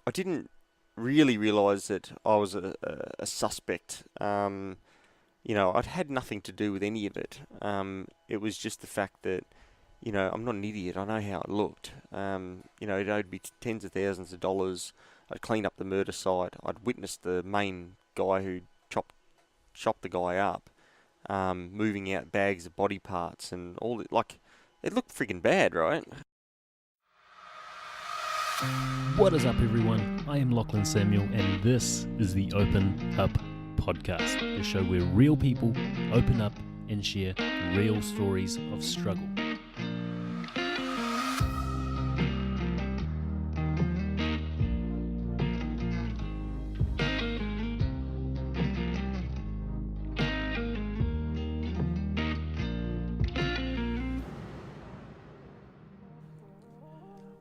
I didn't really realise that I was a suspect. I'd had nothing to do with any of it. It was just the fact that, I'm not an idiot. I know how it looked. It owed me tens of thousands of dollars. I'd cleaned up the murder site. I'd witnessed the main guy who chopped the guy up, moving out bags of body parts and all. It looked friggin' bad, right? What is up, everyone? I am Lachlan Samuel, and this is the Open Up Podcast, the show where real people open up and share real stories of struggle.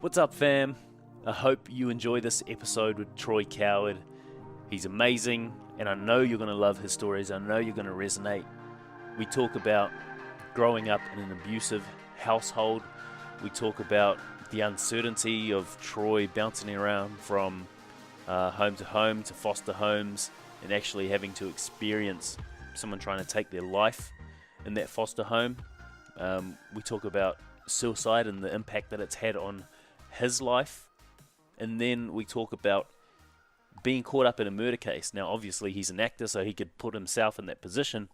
What's up, fam? I hope you enjoy this episode with Troy Coward. He's amazing, and I know you're going to love his stories. I know you're going to resonate. We talk about growing up in an abusive household. We talk about the uncertainty of Troy bouncing around from home to foster homes, and actually having to experience someone trying to take their life in that foster home. We talk about suicide and the impact that it's had on his life. And then we talk about being caught up in a murder case. Now, obviously, he's an actor, so he could put himself in that position,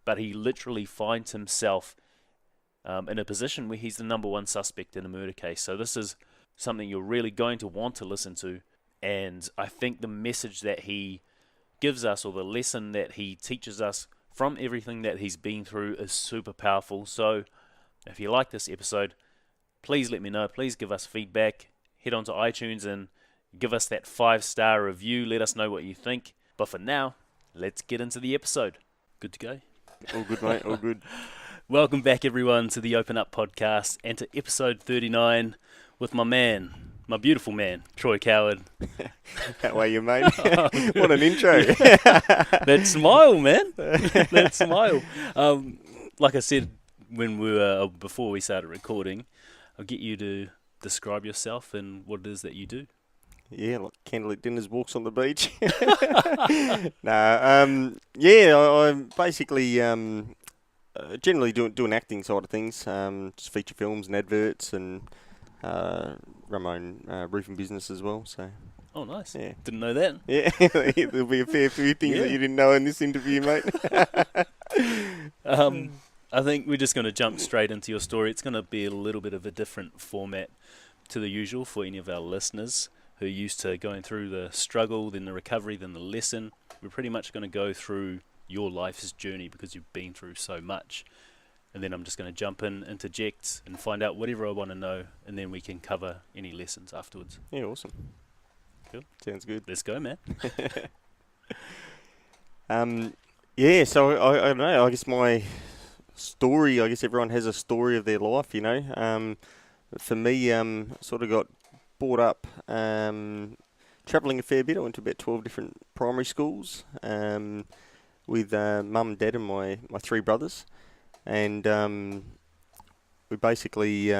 but he literally finds himself in a position where he's the number one suspect in a murder case. So this is something you're really going to want to listen to. And I think the message that he gives us, or the lesson that he teaches us from everything that he's been through, is super powerful. So if you like this episode, please let me know. Please give us feedback. Head on to iTunes and give us that 5-star review. Let us know what you think. But for now, let's get into the episode. Good to go? All good, mate. All good. Welcome back, everyone, to the Open Up Podcast and to episode 39 with my beautiful man, Troy Coward. How are you, mate? What an intro. That smile, man. That smile. Like I said before we started recording, I'll get you to describe yourself and what it is that you do. Yeah, like candlelit dinners, walks on the beach. I'm basically generally doing acting side of things, just feature films and adverts, and run my own roofing business as well. So. Oh, nice. Yeah. Didn't know that. Yeah, there'll be a fair few things that you didn't know in this interview, mate. I think we're just going to jump straight into your story. It's going to be a little bit of a different format to the usual for any of our listeners who are used to going through the struggle, then the recovery, then the lesson. We're pretty much going to go through your life's journey because you've been through so much. And then I'm just going to jump in, interject, and find out whatever I want to know, and then we can cover any lessons afterwards. Yeah, awesome. Cool. Sounds good. Let's go, man. So I don't know, I guess my story, everyone has a story of their life, for me, sort of got brought up travelling a fair bit. I went to about 12 different primary schools with mum and dad and my 3 brothers, and we basically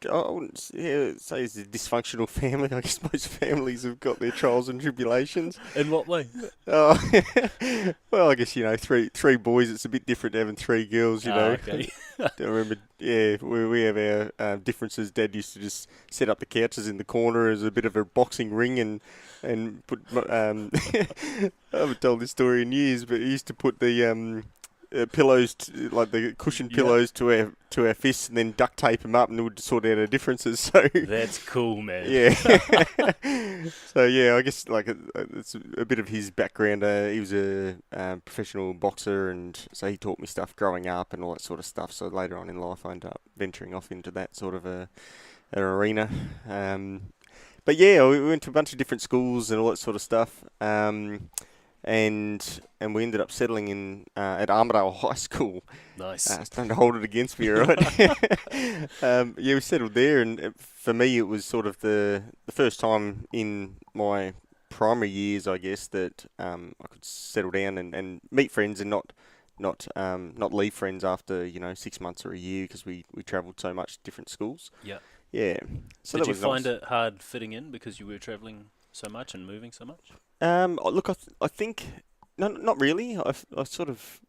I wouldn't say it's a dysfunctional family. I guess most families have got their trials and tribulations. In what way? Well, I guess, three boys, it's a bit different to having 3 girls, Okay. I remember, we have our differences. Dad used to just set up the couches in the corner as a bit of a boxing ring and put, I haven't told this story in years, but he used to put the pillows, like the cushion pillows, to our fists, and then duct tape them up, and it would sort out our differences. So that's cool, man. Yeah. So I guess it's a bit of his background. He was a professional boxer, and so he taught me stuff growing up and all that sort of stuff. So later on in life, I ended up venturing off into that sort of an arena. But we went to a bunch of different schools and all that sort of stuff. And we ended up settling in at Armidale High School. Nice. Starting to hold it against me, right? We settled there, and for me, it was sort of the first time in my primary years, I guess, that I could settle down and meet friends and not leave friends after 6 months or a year, because we travelled so much to different schools. Yeah. yeah. So Did that you was find nice. it hard fitting in because you were traveling so much and moving so much? Look, I think no, not really. I sort of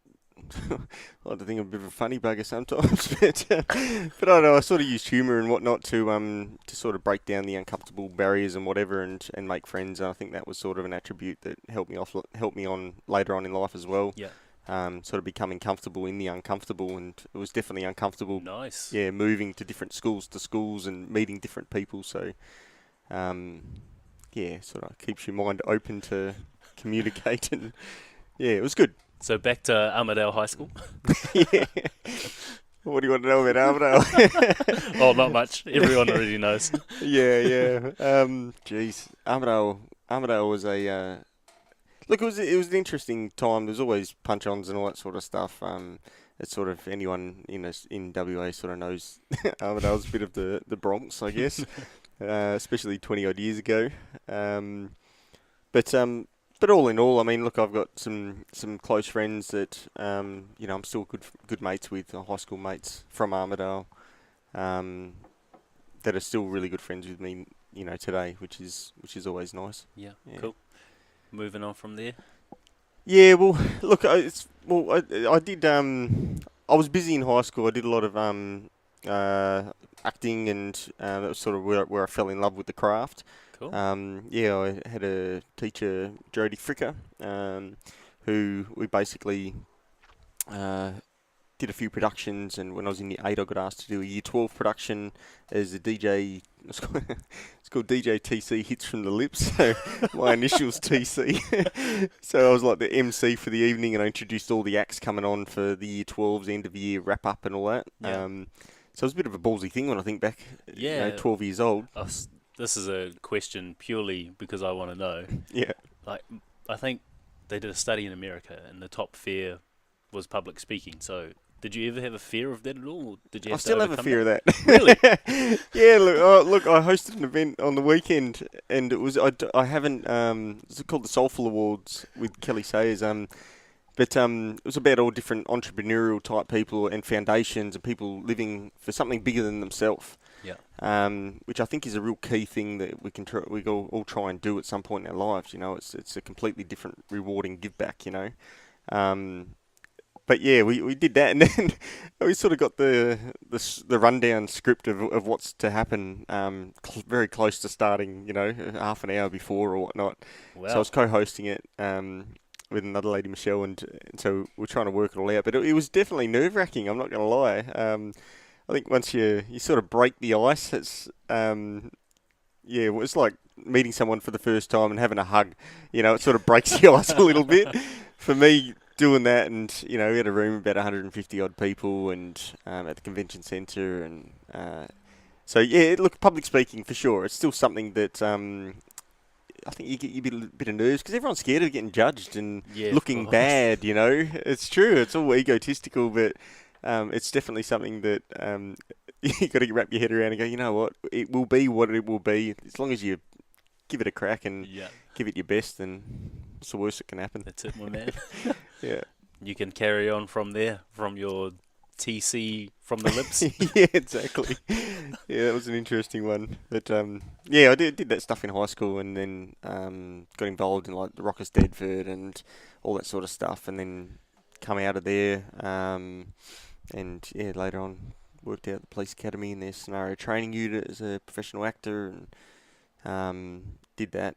I like to think I'm a bit of a funny bugger sometimes, but I don't know. I sort of use humour and whatnot to sort of break down the uncomfortable barriers and whatever, and make friends. And I think that was sort of an attribute that helped me on later on in life as well. Yeah. Sort of becoming comfortable in the uncomfortable, and it was definitely uncomfortable. Nice. Yeah, moving to different schools and meeting different people. So, um, yeah, sort of keeps your mind open to communicate, and yeah, it was good. So back to Armadale High School. Yeah. What do you want to know about Armadale? Oh, not much. Everyone already knows. Yeah, yeah. Jeez, Armadale was a look. It was an interesting time. There's always punch-ons and all that sort of stuff. It's sort of anyone in WA sort of knows Armadale's a bit of the Bronx, I guess, especially 20 odd years ago. But but all in all, I mean, look, I've got some close friends that I'm still good mates with, high school mates from Armadale, um, that are still really good friends with me, today, which is always nice. Yeah, Yeah. cool. Moving on from there. Yeah, well, look, I did. I was busy in high school. I did a lot of acting, and that was sort of where I fell in love with the craft. Cool. Yeah, I had a teacher, Jodie Fricker, who we basically did a few productions, and when I was in year 8 I got asked to do a year 12 production as a DJ. It's called DJ TC Hits from the Lips, so my initials TC. So I was like the MC for the evening, and I introduced all the acts coming on for the year 12's end of year wrap up and all that. Yeah. So it was a bit of a ballsy thing when I think back, Yeah. 12 years old. This is a question purely because I want to know. Yeah. Like, I think they did a study in America, and the top fear was public speaking. So, did you ever have a fear of that at all? Or did you I have still to have a overcome fear that? of that. Really? Yeah, look, I hosted an event on the weekend, and I haven't, it's called the Soulful Awards with Kelly Sayers, but it was about all different entrepreneurial type people and foundations and people living for something bigger than themselves. Yeah. Which I think is a real key thing that we all try and do at some point in our lives. It's a completely different, rewarding give back. But yeah, we did that, and then we sort of got the rundown script of what's to happen, very close to starting. Half an hour before or whatnot. Wow. So I was co-hosting it with another lady, Michelle, and so we're trying to work it all out. But it was definitely nerve-wracking. I'm not going to lie. I think once you sort of break the ice, it's it's like meeting someone for the first time and having a hug. It sort of breaks the ice a little bit. For me, doing that, and we had a room of about 150 odd people, and at the convention centre, and so yeah, look, public speaking for sure. It's still something that I think you get a bit of nerves because everyone's scared of getting judged and Yeah, of looking course. bad. It's true. It's all egotistical, but it's definitely something that you got to wrap your head around and go. You know what? It will be what it will be. As long as you give it a crack and Yeah, give it your best, then what's the worst that can happen? that's it, my man. Yeah. You can carry on from there, from your TC from the lips. Yeah, exactly. Yeah, that was an interesting one. But yeah, I did that stuff in high school, and then got involved in like the Rockers Deadford and all that sort of stuff, and then come out of there. And yeah, later on worked out at the police academy in their scenario training unit as a professional actor, and did that.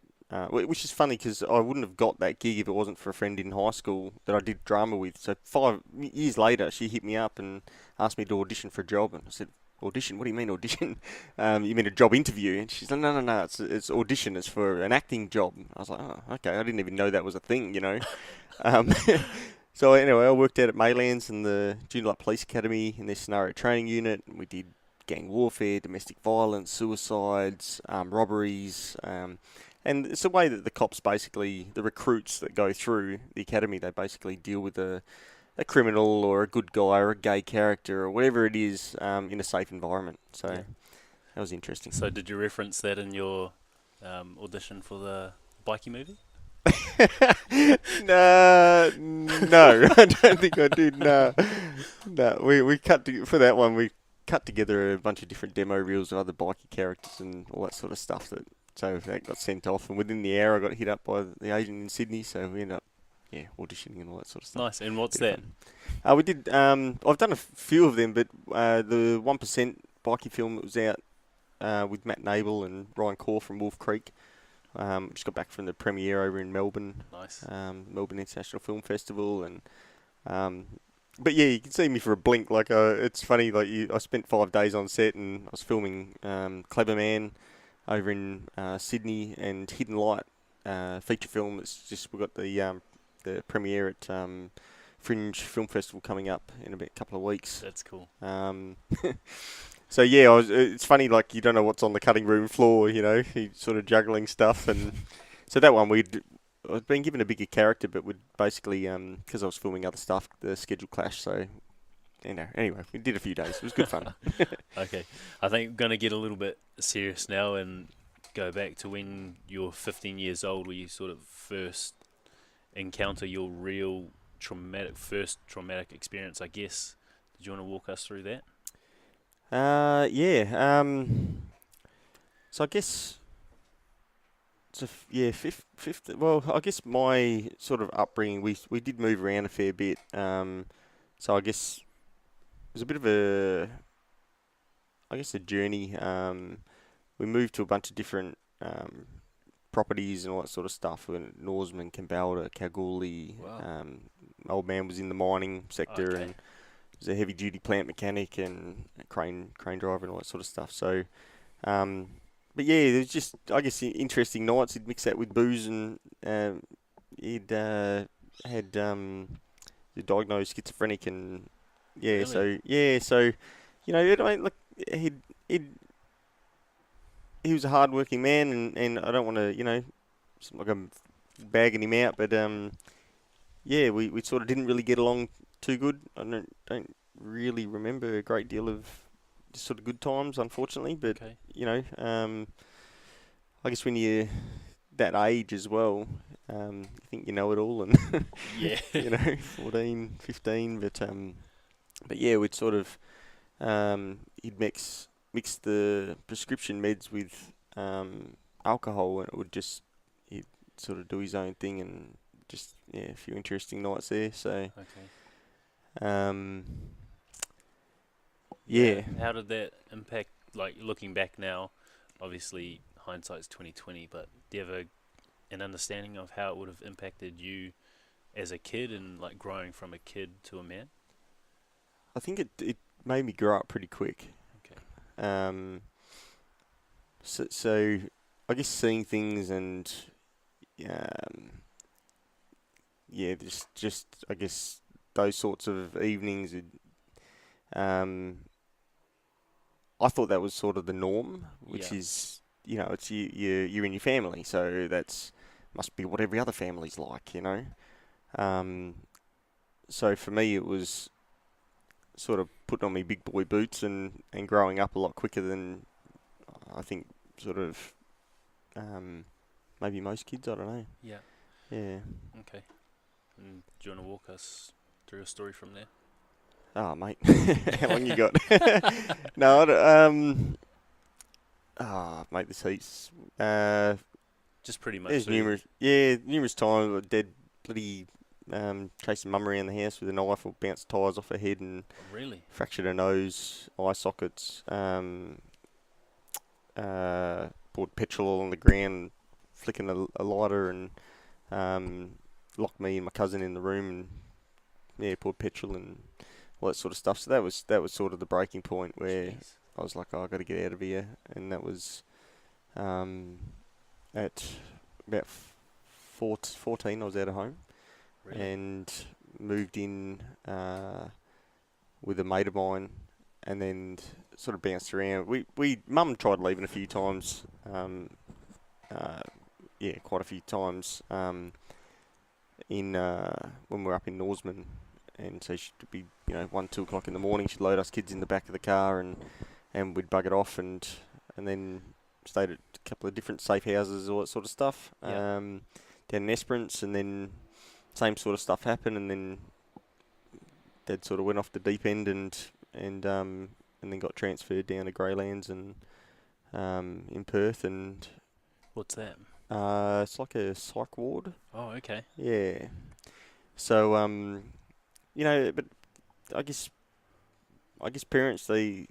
Which is funny because I wouldn't have got that gig if it wasn't for a friend in high school that I did drama with. So 5 years later, she hit me up and asked me to audition for a job, and I said, "Audition? What do you mean audition? You mean a job interview?" And she's like, "No, it's audition. It's for an acting job." I was like, "Oh, okay. I didn't even know that was a thing." Um, so anyway, I worked out at Maylands in the Junior Police Academy in their scenario training unit. We did gang warfare, domestic violence, suicides, robberies. And it's the way that the cops basically, the recruits that go through the academy, they basically deal with a criminal or a good guy or a gay character or whatever it is in a safe environment. So Yeah. that was interesting. So, did you reference that in your audition for the bikie movie? No, I don't think I did. No, we cut for that one. We cut together a bunch of different demo reels of other bikie characters and all that sort of stuff. So that got sent off, and within the hour I got hit up by the agent in Sydney. So we ended up auditioning and all that sort of stuff. Nice. And what's Bit that? of fun. We did. I've done a few of them, but the 1% bikie film that was out with Matt Nable and Ryan Core from Wolf Creek. Just got back from the premiere over in Melbourne. Nice. Melbourne International Film Festival, and but yeah, you can see me for a blink. Like it's funny. Like I spent 5 days on set, and I was filming Clever Man over in Sydney, and Hidden Light feature film. We got the premiere at Fringe Film Festival coming up in a couple of weeks. That's cool. So yeah, it's funny. Like you don't know what's on the cutting room floor. You know, he's sort of juggling stuff, and so that one I was being given a bigger character, but would basically because I was filming other stuff, the schedule clashed. So anyway, we did a few days. It was good fun. Okay, I think we're going to get a little bit serious now and go back to when you're 15 years old, where you sort of first encounter your real traumatic experience, I guess. Did you want to walk us through that? Yeah. So I guess. So fifth. Well, I guess my sort of upbringing, we did move around a fair bit. So I guess it was a bit of a journey. We moved to a bunch of different properties and all that sort of stuff. In Norseman, Kambalda, Kalgoorlie. Wow. My old man was in the mining sector Okay. and was a heavy duty plant mechanic and a crane driver and all that sort of stuff. So. But yeah, there's just, I guess, interesting nights. He'd mix that with booze, and he'd had the diagnosed schizophrenic, and Really? so look, he was a hard-working man, and I don't want to, seem like I'm bagging him out, but we sort of didn't really get along too good. I don't really remember a great deal of sort of good times, unfortunately, but Okay. I guess when you're that age as well, you think you know it all, and Yeah. 14, 15, but yeah, we'd sort of he'd mix the prescription meds with alcohol, and he'd sort of do his own thing, and just a few interesting nights there. So Okay. yeah. How did that impact? Like looking back now, obviously hindsight's 2020, but do you have an understanding of how it would have impacted you as a kid and like growing from a kid to a man? I think it made me grow up pretty quick. Okay. So I guess seeing things and just I guess those sorts of evenings. I thought that was sort of the norm, which Yeah. is it's you're in your family, so that's must be what every other family's like, So for me, it was sort of putting on my big boy boots and growing up a lot quicker than I think sort of maybe most kids. I don't know. Yeah. Yeah. Okay. And do you want to walk us through a story from there? Oh, mate, how long you got? No, I don't, mate, this heat's. Just pretty much. There's So numerous times where Dad bloody chasing Mum around the house with a knife or bounced tyres off her head and really? fractured her nose, eye sockets, poured petrol on the ground, flicking a lighter, and locked me and my cousin in the room and poured petrol and all that sort of stuff. So that was sort of the breaking point where Jeez. I was like, oh, I got to get out of here, and that was at about 14. I was out of home Really? and moved in with a mate of mine, and then sort of bounced around. Mum tried leaving a few times, quite a few times in when we were up in Norseman. And so she'd be, 1, 2 o'clock in the morning. She'd load us kids in the back of the car, and we'd bug it off, and then stayed at a couple of different safe houses, all that sort of stuff. Yeah. Down in Esperance, and then same sort of stuff happened, and then Dad sort of went off the deep end, and then got transferred down to Greylands and in Perth, and What's that? it's like a psych ward. Oh, okay. Yeah. So but I guess parents they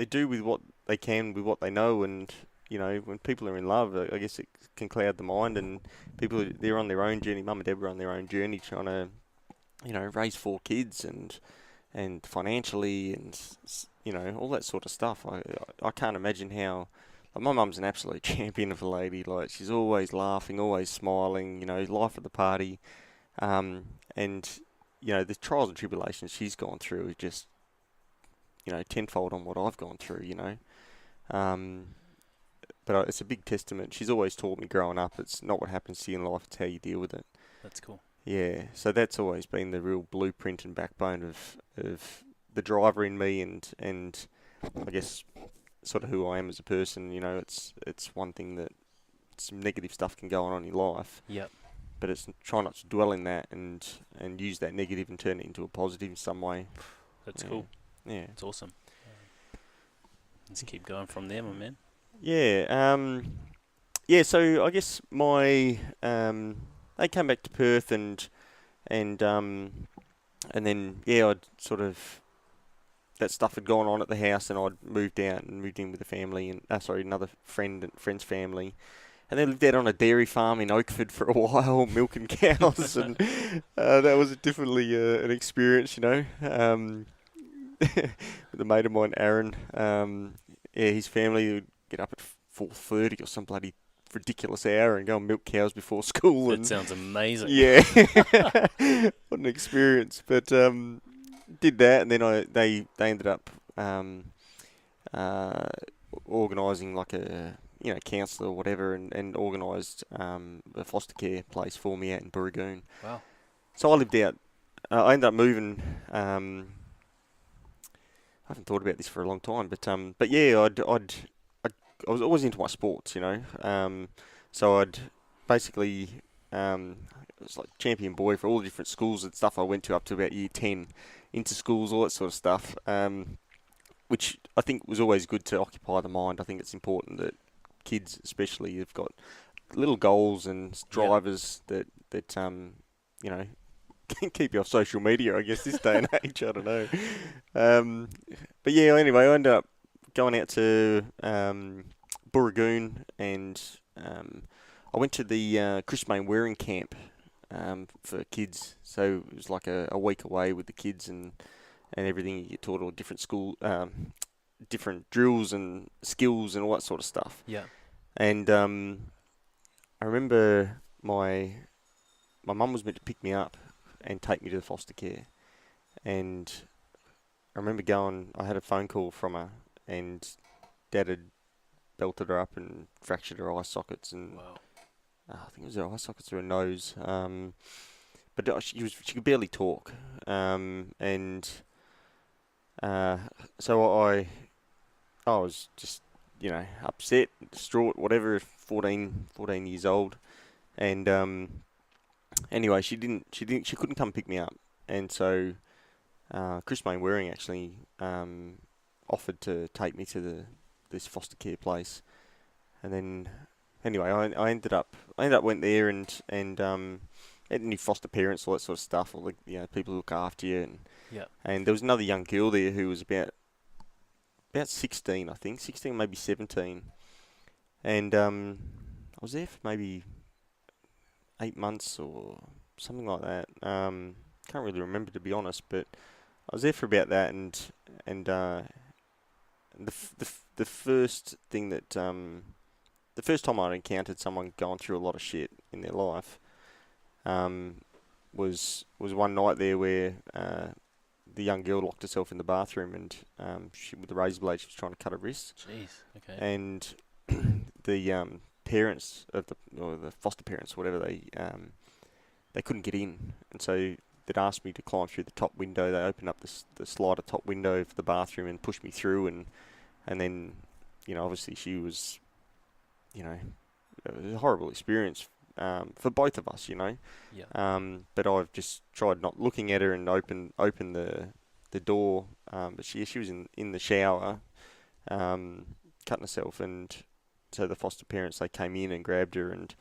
do with what they can with what they know, and when people are in love, I guess it can cloud the mind, and they're on their own journey. Mum and Dad were on their own journey trying to raise 4 kids and financially and all that sort of stuff. I can't imagine how. Like, my mum's an absolute champion of a lady. Like, she's always laughing, always smiling. Life of the party. And the trials and tribulations she's gone through is just tenfold on what I've gone through. But it's a big testament. She's always taught me growing up, it's not what happens to you in life, it's how you deal with it. That's cool. Yeah, so that's always been the real blueprint and backbone of the driver in me, and I guess sort of who I am as a person. It's one thing that some negative stuff can go on in your life. Yep. But it's try not to dwell in that and use that negative and turn it into a positive in some way. That's cool. Yeah. It's awesome. Let's keep going from there, my man. Yeah. So I guess my they came back to Perth and then I'd sort of that stuff had gone on at the house, and I'd moved out and moved in with a family and another friend's family, and then lived out on a dairy farm in Oakford for a while, milking cows, and that was definitely an experience, with a mate of mine, Aaron. His family would get up at 4:30 or some bloody ridiculous hour and go and milk cows before school. That sounds amazing. Yeah, what an experience. But did that, and then they ended up organising like a counsellor or whatever, and organised a foster care place for me out in Burragoon. Wow. So I lived out. I ended up moving. I haven't thought about this for a long time, but yeah, I was always into my sports, so I'd basically it was like champion boy for all the different schools and stuff I went to up to about year 10, into schools, all that sort of stuff, which I think was always good to occupy the mind. I think it's important that kids especially have got little goals and drivers that can keep you off social media, I guess, this day and age. I don't know. But yeah, anyway, I ended up going out to Burragoon, and I went to the Chris Mayne wearing camp for kids. So it was like a week away with the kids and everything. You get taught all different different drills and skills and all that sort of stuff. Yeah. And I remember my mum was meant to pick me up and take me to the foster care, and I remember I had a phone call from her, and Dad had belted her up and fractured her eye sockets, and wow. I think it was her eye sockets or her nose, but she could barely talk, and so I was just upset, distraught, whatever, 14 years old, and anyway, she couldn't come pick me up, and so Chris Mayne Waring actually offered to take me to this foster care place, and then anyway, I ended up went there and had any foster parents, all that sort of stuff, all the people who look after you, and there was another young girl there who was about 16, I think, 16 maybe 17, and I was there for maybe 8 months or something like that. Can't really remember, to be honest, but I was there for about that, and the first thing that the first time I encountered someone going through a lot of shit in their life was one night there where the young girl locked herself in the bathroom, and she, with the razor blade, she was trying to cut her wrist. Jeez. Okay. And the parents of the foster parents, whatever, they couldn't get in, and so they'd asked me to climb through the top window. They opened up the slider top window for the bathroom and pushed me through, and then obviously she was, it was a horrible experience for both of us, Yeah. But I've just tried not looking at her and open the the door, but she was in the shower, cutting herself, and so the foster parents, they came in and grabbed her, and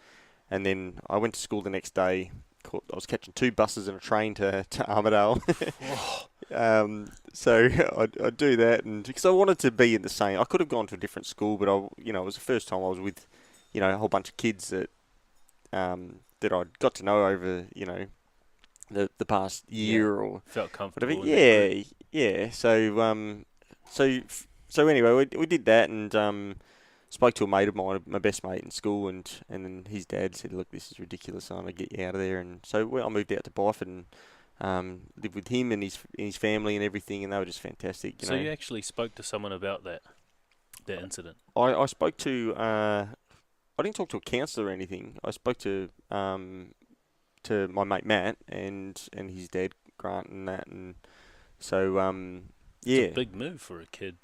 then I went to school the next day. I was catching 2 buses and a train to Armidale. So I'd do that, and because I wanted to be in the same. I could have gone to a different school, but it was the first time I was with, a whole bunch of kids that I'd got to know over, the past year or Felt whatever. comfortable in that group. Yeah. So anyway, we did that, and spoke to a mate of mine, my best mate in school, and then his dad said, "Look, this is ridiculous. I'm gonna get you out of there." And so I moved out to Byford and lived with him and his family and everything, and they were just fantastic. So you actually spoke to someone about that incident? I spoke to. I didn't talk to a counsellor or anything. I spoke to my mate Matt and his dad Grant and that, and so yeah. It's a big move for a kid.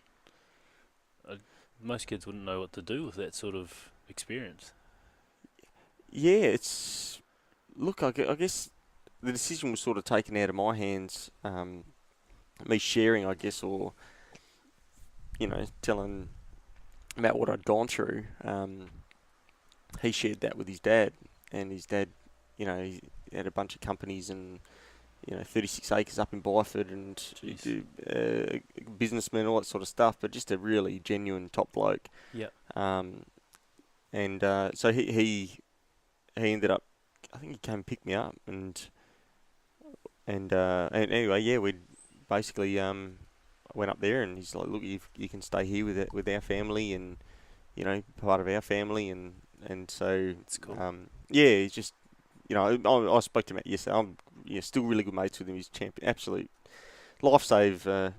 Most kids wouldn't know what to do with that sort of experience. Yeah, look. I guess the decision was sort of taken out of my hands. Me sharing, I guess, or telling Matt what I'd gone through. He shared that with his dad, and his dad, he had a bunch of companies and 36 acres up in Byford, and businessman, all that sort of stuff, but just a really genuine top bloke. Yeah. And so he ended up, I think he came and picked me up, and anyway, yeah, we basically went up there, and he's like, "Look, you can stay here with our family, and part of our family," and so It's cool. yeah, he's just I spoke to him yesterday. I'm still really good mates with him. He's champion, absolute life save. I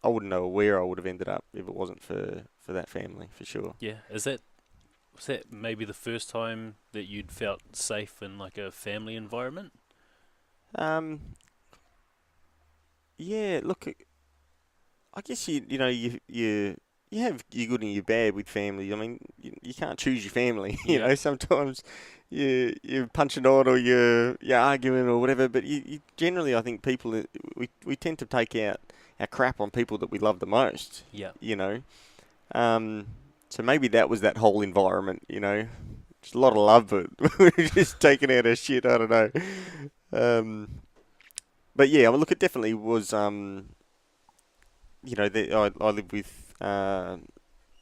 wouldn't know where I would have ended up if it wasn't for that family, for sure. Yeah. Was that maybe the first time that you'd felt safe in like a family environment? Yeah. Look, I guess you have your good and your bad with family. I mean, you can't choose your family. Sometimes you're punching on or you're arguing or whatever. But you generally, I think people we tend to take out our crap on people that we love the most. Yeah. So maybe that was that whole environment. Just a lot of love, but we're just taking out our shit. I don't know. But yeah, I mean, look, it definitely was. I lived with.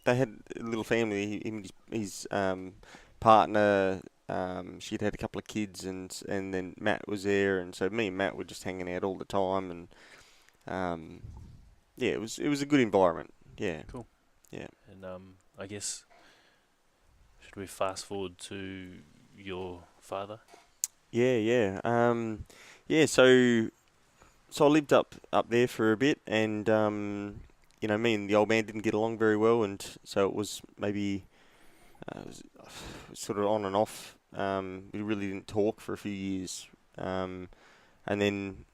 They had a little family. Him and his partner. She'd had a couple of kids, and then Matt was there, and so me and Matt were just hanging out all the time, and yeah, it was a good environment. Yeah. Cool. Yeah. And I guess should we fast forward to your father? Yeah. Yeah. So I lived up there for a bit, and me and the old man didn't get along very well, and so it was maybe it was sort of on and off. We really didn't talk for a few years, and then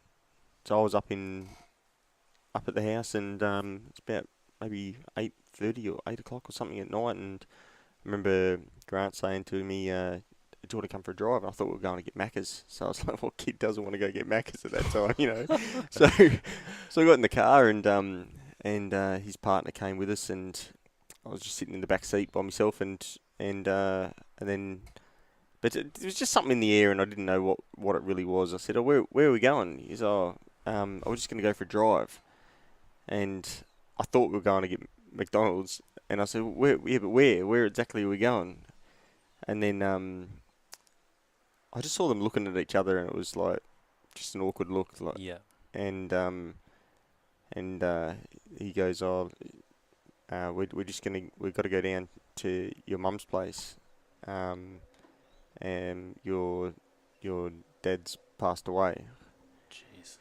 so I was up at the house, and it's about maybe 8:30 or 8 o'clock or something at night, and I remember Grant saying to me, "Do you want to come for a drive?" And I thought we were going to get Macca's, so I was like, "What kid doesn't want to go get Macca's at that time?" So I got in the car, and his partner came with us, and I was just sitting in the back seat by myself, and then, but it was just something in the air, and I didn't know what it really was. I said, "Oh, where are we going?" He said, "Oh, I was just going to go for a drive," and I thought we were going to get McDonald's, and I said, "Where? Yeah, but where? Where exactly are we going?" And then I just saw them looking at each other, and it was like just an awkward look, like, Yeah. and he goes, "Oh, we've got to go down to your mum's place, and your dad's passed away." Jeez.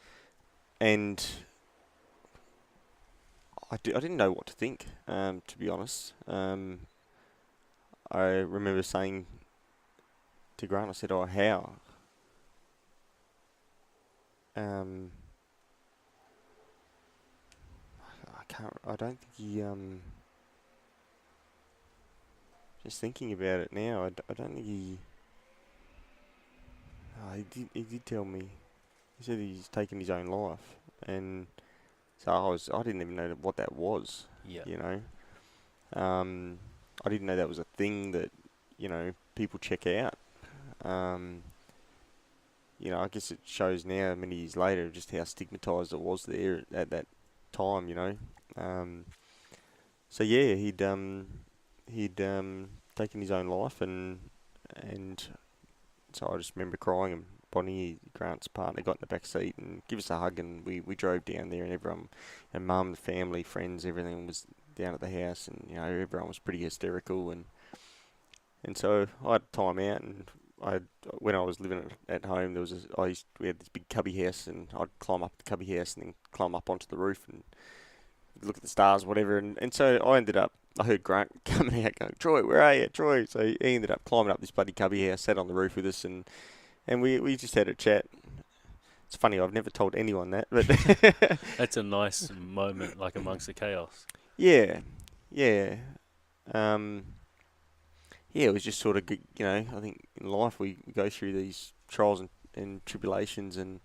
And I didn't know what to think, to be honest. I remember saying to Grant, I said, "Oh, how?" I don't think he, just thinking about it now, I don't think he, he did tell me. He said he's taken his own life, and so I didn't even know what that was, Yeah. you know. I didn't know that was a thing that, people check out. Um, I guess it shows now, many years later, just how stigmatized it was there at that time. Um, so yeah, he'd taken his own life, and so I just remember crying, and Bonnie, Grant's partner, got in the back seat and give us a hug, and we drove down there, and everyone, and mum, family, friends, everything was down at the house, and everyone was pretty hysterical, and so I had time out, and when I was living at home, we had this big cubby house, and I'd climb up the cubby house and then climb up onto the roof and look at the stars, whatever, and so I heard Grant coming out going, "Troy, where are you, Troy?" So he ended up climbing up this bloody cubby house, sat on the roof with us, and we just had a chat. It's funny, I've never told anyone that, but That's a nice moment, like amongst the chaos. yeah, yeah, um, yeah. It was just sort of, I think in life we go through these trials and tribulations, and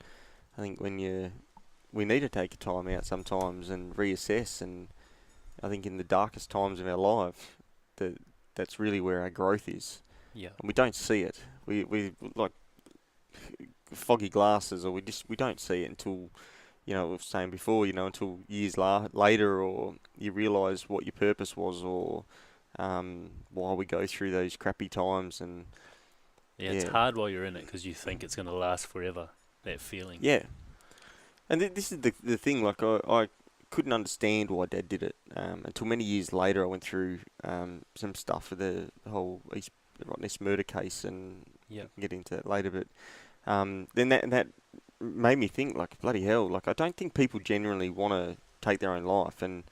I think we need to take a time out sometimes and reassess, and I think in the darkest times of our life, that's really where our growth is, Yeah. and we don't see it. We like foggy glasses, or we don't see it until, we were saying before, until years later, or you realise what your purpose was, or why we go through those crappy times, and Yeah, it's yeah, hard while you're in it because you think it's going to last forever, that feeling. yeah. And this is the thing. Like I couldn't understand why Dad did it until many years later. I went through some stuff with the whole East Rottnest murder case, and Yeah. we can get into that later. But then that made me think, like, bloody hell, like, I don't think people genuinely want to take their own life, and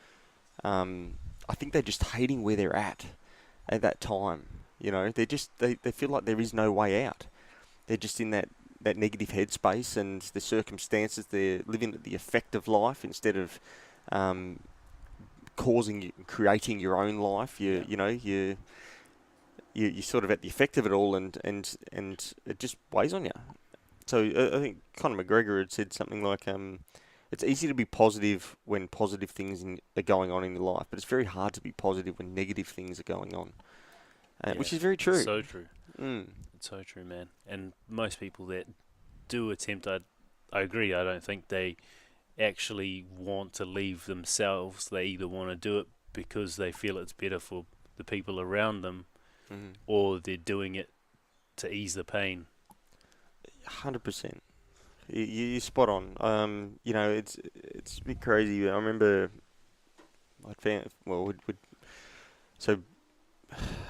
I think they're just hating where they're at that time. They feel like there is no way out. They're just in that negative headspace, and the circumstances, they're living the effect of life instead of creating your own life. Yeah. You're sort of at the effect of it all, and it just weighs on you. So I think Conor McGregor had said something like, "It's easy to be positive when positive things are going on in your life, but it's very hard to be positive when negative things are going on," which is very true. So true. Mm. It's so true, man. And most people that do attempt, I agree. I don't think they actually want to leave themselves. They either want to do it because they feel it's better for the people around them, Mm. or they're doing it to ease the pain. 100%. You're spot on. It's a bit crazy. I remember so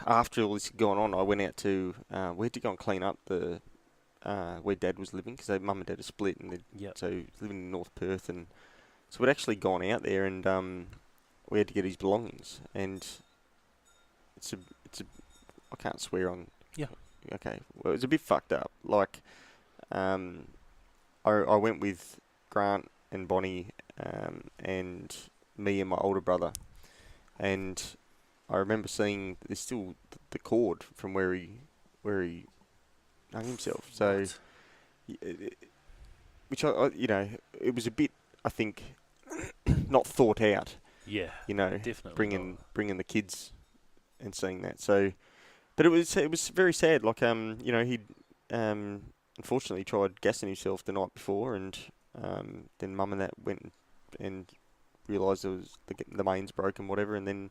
after all this had gone on, I went out to we had to go and clean up the where Dad was living, because Mum and Dad are split, and Yep. so he's living in North Perth, and so we'd actually gone out there, and we had to get his belongings, and it's a I can't swear on. Yeah. Okay. Well, it was a bit fucked up. Like, I went with Grant and Bonnie, and me and my older brother, and I remember seeing there's still the cord from where he hung himself. So, What? which it was a bit, I think, not thought out. Yeah. Definitely. Bringing the kids and seeing that. So, but it was very sad. Like he'd unfortunately tried gassing himself the night before, and then Mum and that went and realised there was the mains broken, whatever, and then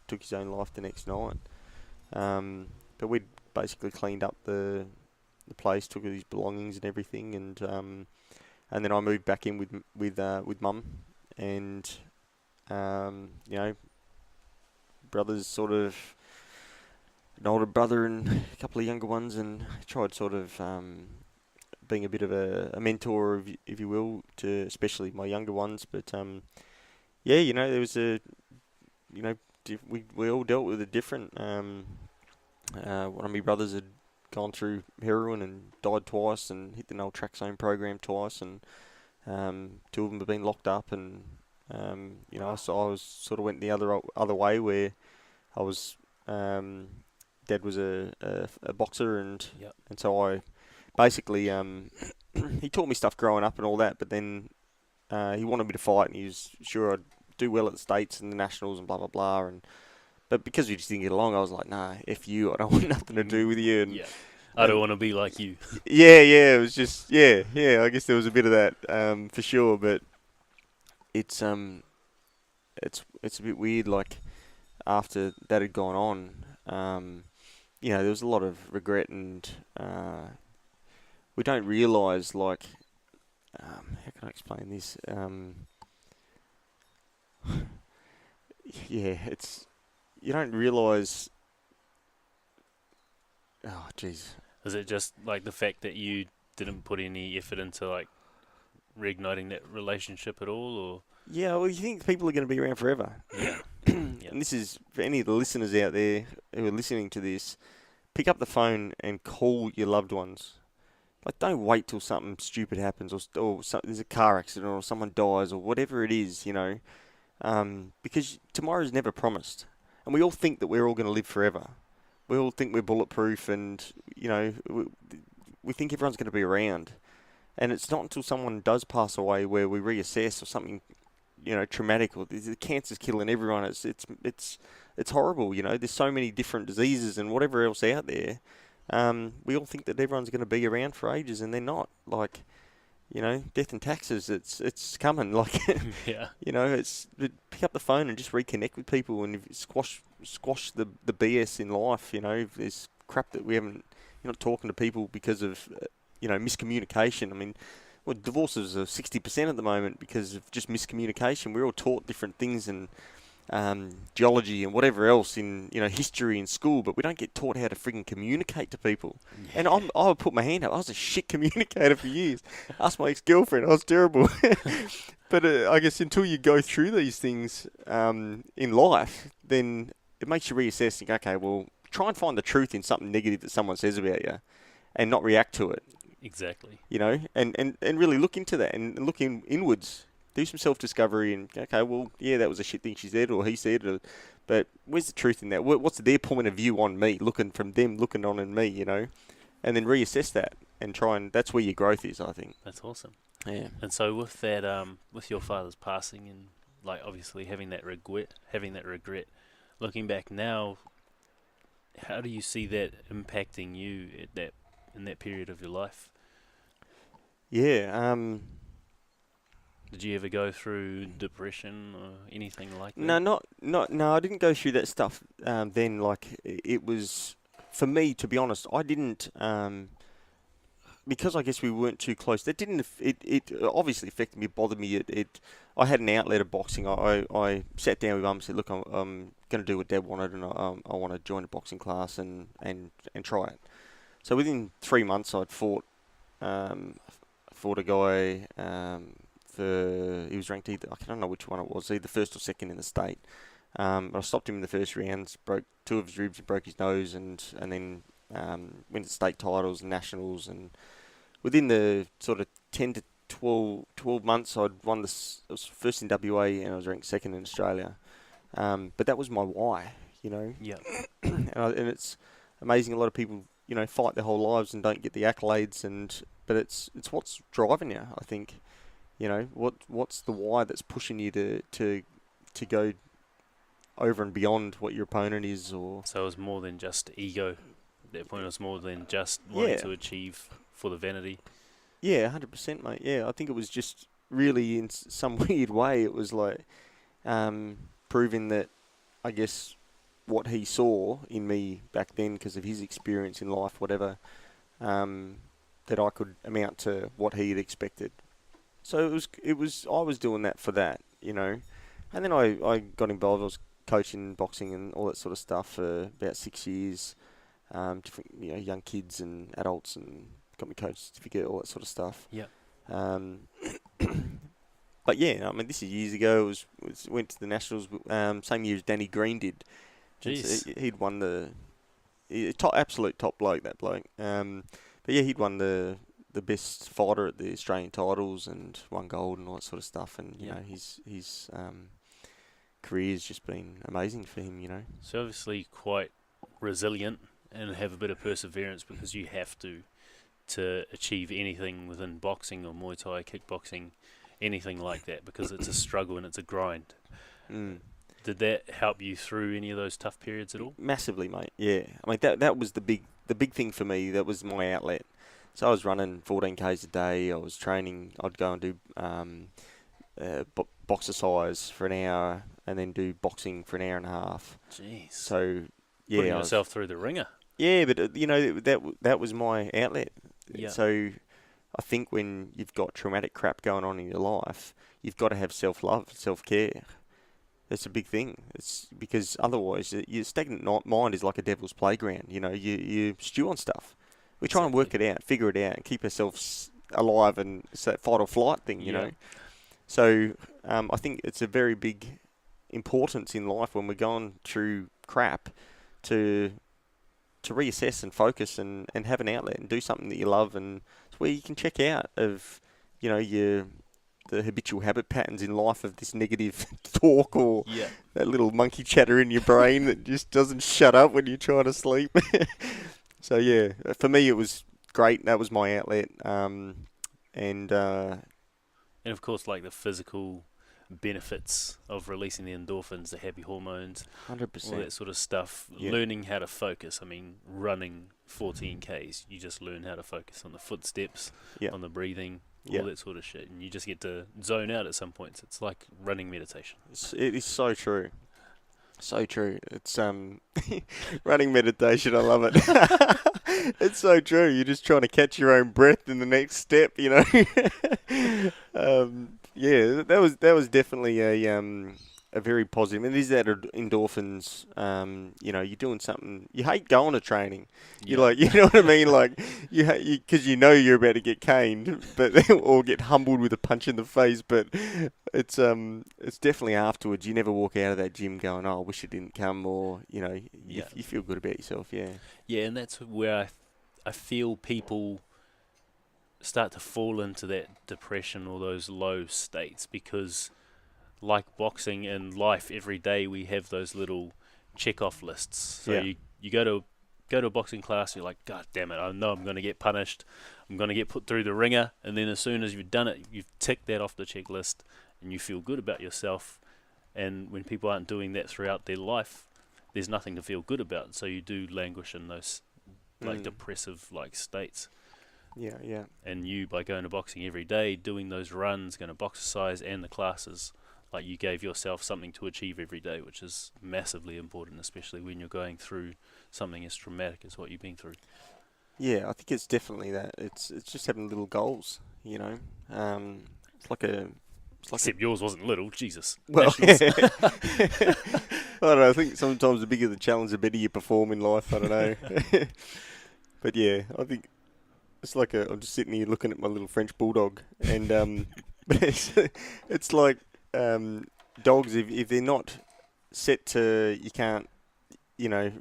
took his own life the next night. But we'd basically cleaned up the place, took his belongings and everything, and then I moved back in with Mum, and brothers, sort of an older brother and a couple of younger ones, and tried sort of being a bit of a mentor, if you will, to especially my younger ones. But there was we all dealt with it different. One of my brothers had gone through heroin and died twice, and hit the no Traxone program twice, and two of them have been locked up, and so I was sort of went the other way, where I was Dad was a boxer, and Yep. and so I basically he taught me stuff growing up and all that, but then he wanted me to fight, and he was sure I'd do well at the States and the Nationals and blah, blah, blah. But because we just didn't get along, I was like, nah, F you, I don't want nothing to do with you. Yeah. I don't And want to be like you. yeah, it was just, yeah, I guess there was a bit of that, for sure, but it's, it's a bit weird, like, after that had gone on, there was a lot of regret, and, we don't realise, like, how can I explain this? Yeah, you don't realise. Oh, jeez. Is it just like the fact that you didn't put any effort into like reigniting that relationship at all, or? Yeah, well, you think people are going to be around forever. Yeah. And this is for any of the listeners out there who are listening to this. Pick up the phone and call your loved ones. Like, don't wait till something stupid happens, or there's a car accident, or someone dies, or whatever it is, because tomorrow's never promised, and we all think that we're all going to live forever. We all think we're bulletproof, and we think everyone's going to be around. And it's not until someone does pass away where we reassess, or something, traumatic, or the cancer's killing everyone. It's horrible. There's so many different diseases and whatever else out there. We all think that everyone's going to be around for ages, and they're not. Like, death and taxes. It's coming. Like, Yeah. pick up the phone and just reconnect with people, and squash the BS in life. If there's crap that you're not talking to people because of miscommunication. I mean, well, divorces are 60% at the moment because of just miscommunication. We're all taught different things, and geology and whatever else in history in school, but we don't get taught how to frigging communicate to people. Yeah. And I would put my hand up. I was a shit communicator for years. Ask my ex-girlfriend. I was terrible. But I guess until you go through these things in life, then it makes you reassess and go, okay, well, try and find the truth in something negative that someone says about you, and not react to it. Exactly. And really look into that, and look inwards. Do some self-discovery, and okay, well, yeah, that was a shit thing she said or he said, but where's the truth in that? What's their point of view on me? Looking from them, looking on in me, and then reassess that and try, and that's where your growth is, I think. That's awesome. Yeah. And so with that, with your father's passing, and like obviously having that regret, looking back now, how do you see that impacting you in that period of your life? Yeah. Did you ever go through depression or anything like that? No, I didn't go through that stuff then. Like, it was, for me, to be honest, I didn't, because I guess we weren't too close. That didn't, it obviously affected me, bothered me. I had an outlet of boxing. I sat down with Mum and said, look, I'm going to do what Dad wanted, and I want to join a boxing class and try it. So within 3 months, I'd fought a guy, he was ranked either, I don't know which one it was, either first or second in the state. But I stopped him in the first rounds, broke 2 of his ribs, broke his nose, and then went to state titles and nationals. And within the sort of 10 to 12 months, I'd won this. I was first in WA, and I was ranked second in Australia. But that was my why, Yeah. and it's amazing. A lot of people, fight their whole lives and don't get the accolades, but it's what's driving you, I think. What's the why that's pushing you to go over and beyond what your opponent is, or... So it was more than just ego. At that point, it was more than just wanting to achieve for the vanity. Yeah, 100%, mate. Yeah, I think it was just really, in some weird way, it was like proving that, I guess, what he saw in me back then, because of his experience in life, whatever, that I could amount to what he had expected. So I was doing that for that, and then I got involved. I was coaching boxing and all that sort of stuff for about 6 years, different, young kids and adults, and got my coach certificate, all that sort of stuff. Yeah. But yeah, I mean, this is years ago. Went to the Nationals, same year as Danny Green did. Jeez. He'd won absolute top bloke, that bloke. But yeah, he'd won the best fighter at the Australian titles and won gold and all that sort of stuff. And his career's just been amazing for him. So obviously quite resilient and have a bit of perseverance, because you have to achieve anything within boxing or Muay Thai, kickboxing, anything like that, because it's a struggle and it's a grind. Mm. Did that help you through any of those tough periods at all? Massively, mate. Yeah, I mean that was the big thing for me. That was my outlet. So I was running 14 k's a day. I was training. I'd go and do boxercise for an hour, and then do boxing for an hour and a half. Jeez. So yeah, putting yourself through the ringer. Yeah, but that was my outlet. Yeah. So I think when you've got traumatic crap going on in your life, you've got to have self-love, self-care. That's a big thing. It's because otherwise, your stagnant mind is like a devil's playground. You stew on stuff. We try and work it out, figure it out, and keep ourselves alive, and it's that fight or flight thing, you know. So I think it's a very big importance in life when we're going through crap to reassess and focus and have an outlet and do something that you love, and it's where you can check out of, the habitual habit patterns in life of this negative talk or that little monkey chatter in your brain that just doesn't shut up when you're trying to sleep. So yeah, for me it was great. That was my outlet. And of course, like the physical benefits of releasing the endorphins, the happy hormones, 100%. all that sort of stuff. Yeah. Learning how to focus. I mean, running 14 Ks, you just learn how to focus on the footsteps, on the breathing, all that sort of shit, and you just get to zone out at some points. It's like running meditation. It is so true. So true. It's running meditation. I love it. It's so true. You're just trying to catch your own breath in the next step, you know. Yeah, that was definitely a very positive. And it is that endorphins. You're doing something you hate going to training. You're like, you know what I mean? Like because you're about to get caned, but or get humbled with a punch in the face. But it's definitely afterwards. You never walk out of that gym going, "Oh, I wish it didn't come," or you feel good about yourself. Yeah. Yeah, and that's where I feel people start to fall into that depression or those low states, because like boxing and life, every day we have those little check-off lists. So you go to a boxing class, you're like, God damn it, I know I'm going to get punished, I'm going to get put through the ringer, and then as soon as you've done it, you've ticked that off the checklist and you feel good about yourself. And when people aren't doing that throughout their life, there's nothing to feel good about, so you do languish in those like depressive like states. Yeah. And you, by going to boxing every day, doing those runs, going to boxercise and the classes, like you gave yourself something to achieve every day, which is massively important, especially when you're going through something as traumatic as what you've been through. Yeah, I think it's definitely that. It's just having little goals, you know. Except yours wasn't little, Jesus. Well, I don't know. I think sometimes the bigger the challenge, the better you perform in life. I don't know. But yeah, I think it's like I'm just sitting here looking at my little French bulldog, and but it's like dogs. If they're not set to, you can't,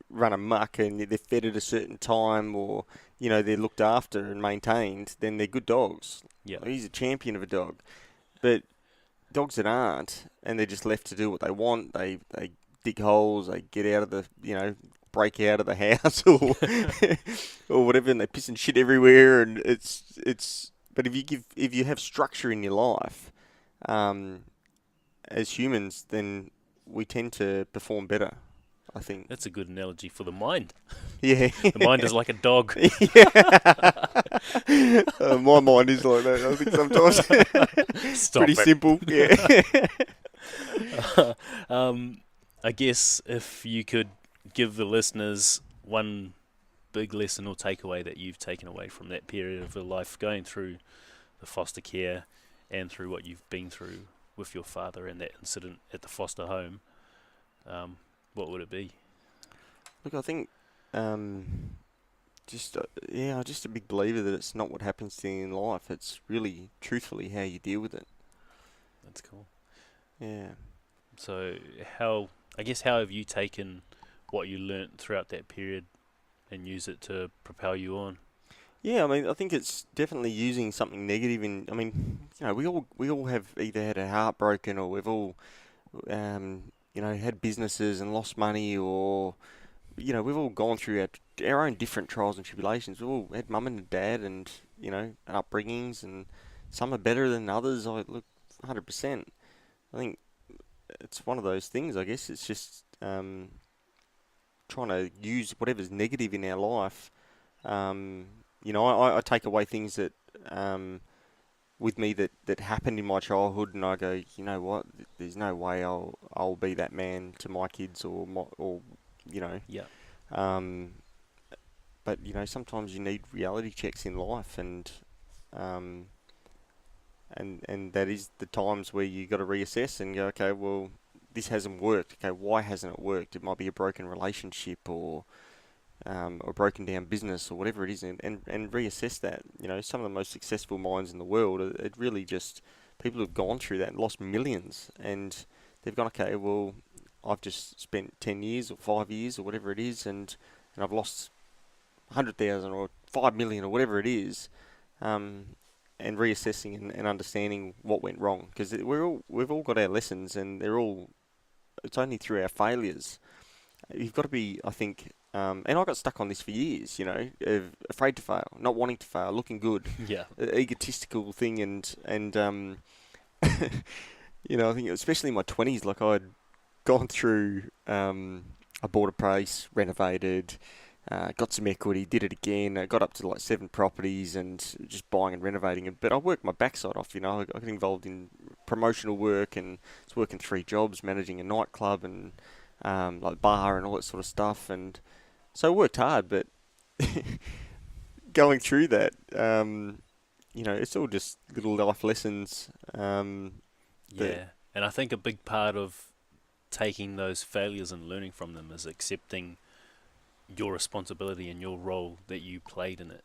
run amok, and they're fed at a certain time, or they're looked after and maintained, then they're good dogs. Yeah, he's a champion of a dog, but dogs that aren't, and they're just left to do what they want. They dig holes, they get out of the, break out of the house or or whatever, and they piss and shit everywhere. And it's. But if you have structure in your life, as humans, then we tend to perform better, I think. That's a good analogy for the mind. Yeah. The mind is like a dog. My mind is like that, I think, sometimes. Stop Pretty it. simple. Yeah. I guess if you could give the listeners one big lesson or takeaway that you've taken away from that period of your life, going through the foster care and through what you've been through with your father and that incident at the foster home, what would it be? Look, I think just a big believer that it's not what happens to you in life. It's really, truthfully, how you deal with it. That's cool. Yeah. So how have you taken what you learnt throughout that period and use it to propel you on? Yeah, I mean, I think it's definitely using something negative in. I mean, we all have either had a heart broken, or we've all, had businesses and lost money, or, we've all gone through our own different trials and tribulations. We've all had mum and dad and, upbringings, and some are better than others. 100%. I think it's one of those things. I guess it's just trying to use whatever's negative in our life. Um, I take away things that with me that happened in my childhood, and I go, you know what? There's no way I'll be that man to my kids or you know. Yeah. Um, but sometimes you need reality checks in life, um, and that is the times where you got to reassess and go, okay, well, this hasn't worked. Okay, why hasn't it worked? It might be a broken relationship or broken down business or whatever it is, and reassess that. Some of the most successful minds in the world are really just people who've gone through that and lost millions, and they've gone, okay, well, I've just spent 10 years or 5 years or whatever it is, and I've lost 100,000 or 5 million or whatever it is, and reassessing and understanding what went wrong, because we've all got our lessons, and it's only through our failures. You've got to be, I think, and I got stuck on this for years, afraid to fail, not wanting to fail, looking good, Yeah. egotistical thing, and I think especially in my 20s, like I'd gone through, I bought a place, renovated, got some equity, did it again, got up to like 7 properties and just buying and renovating it. But I worked my backside off, I got involved in promotional work and was working 3 jobs, managing a nightclub and like bar and all that sort of stuff. And so I worked hard, but going through that, it's all just little life lessons. Yeah. And I think a big part of taking those failures and learning from them is accepting your responsibility and your role that you played in it.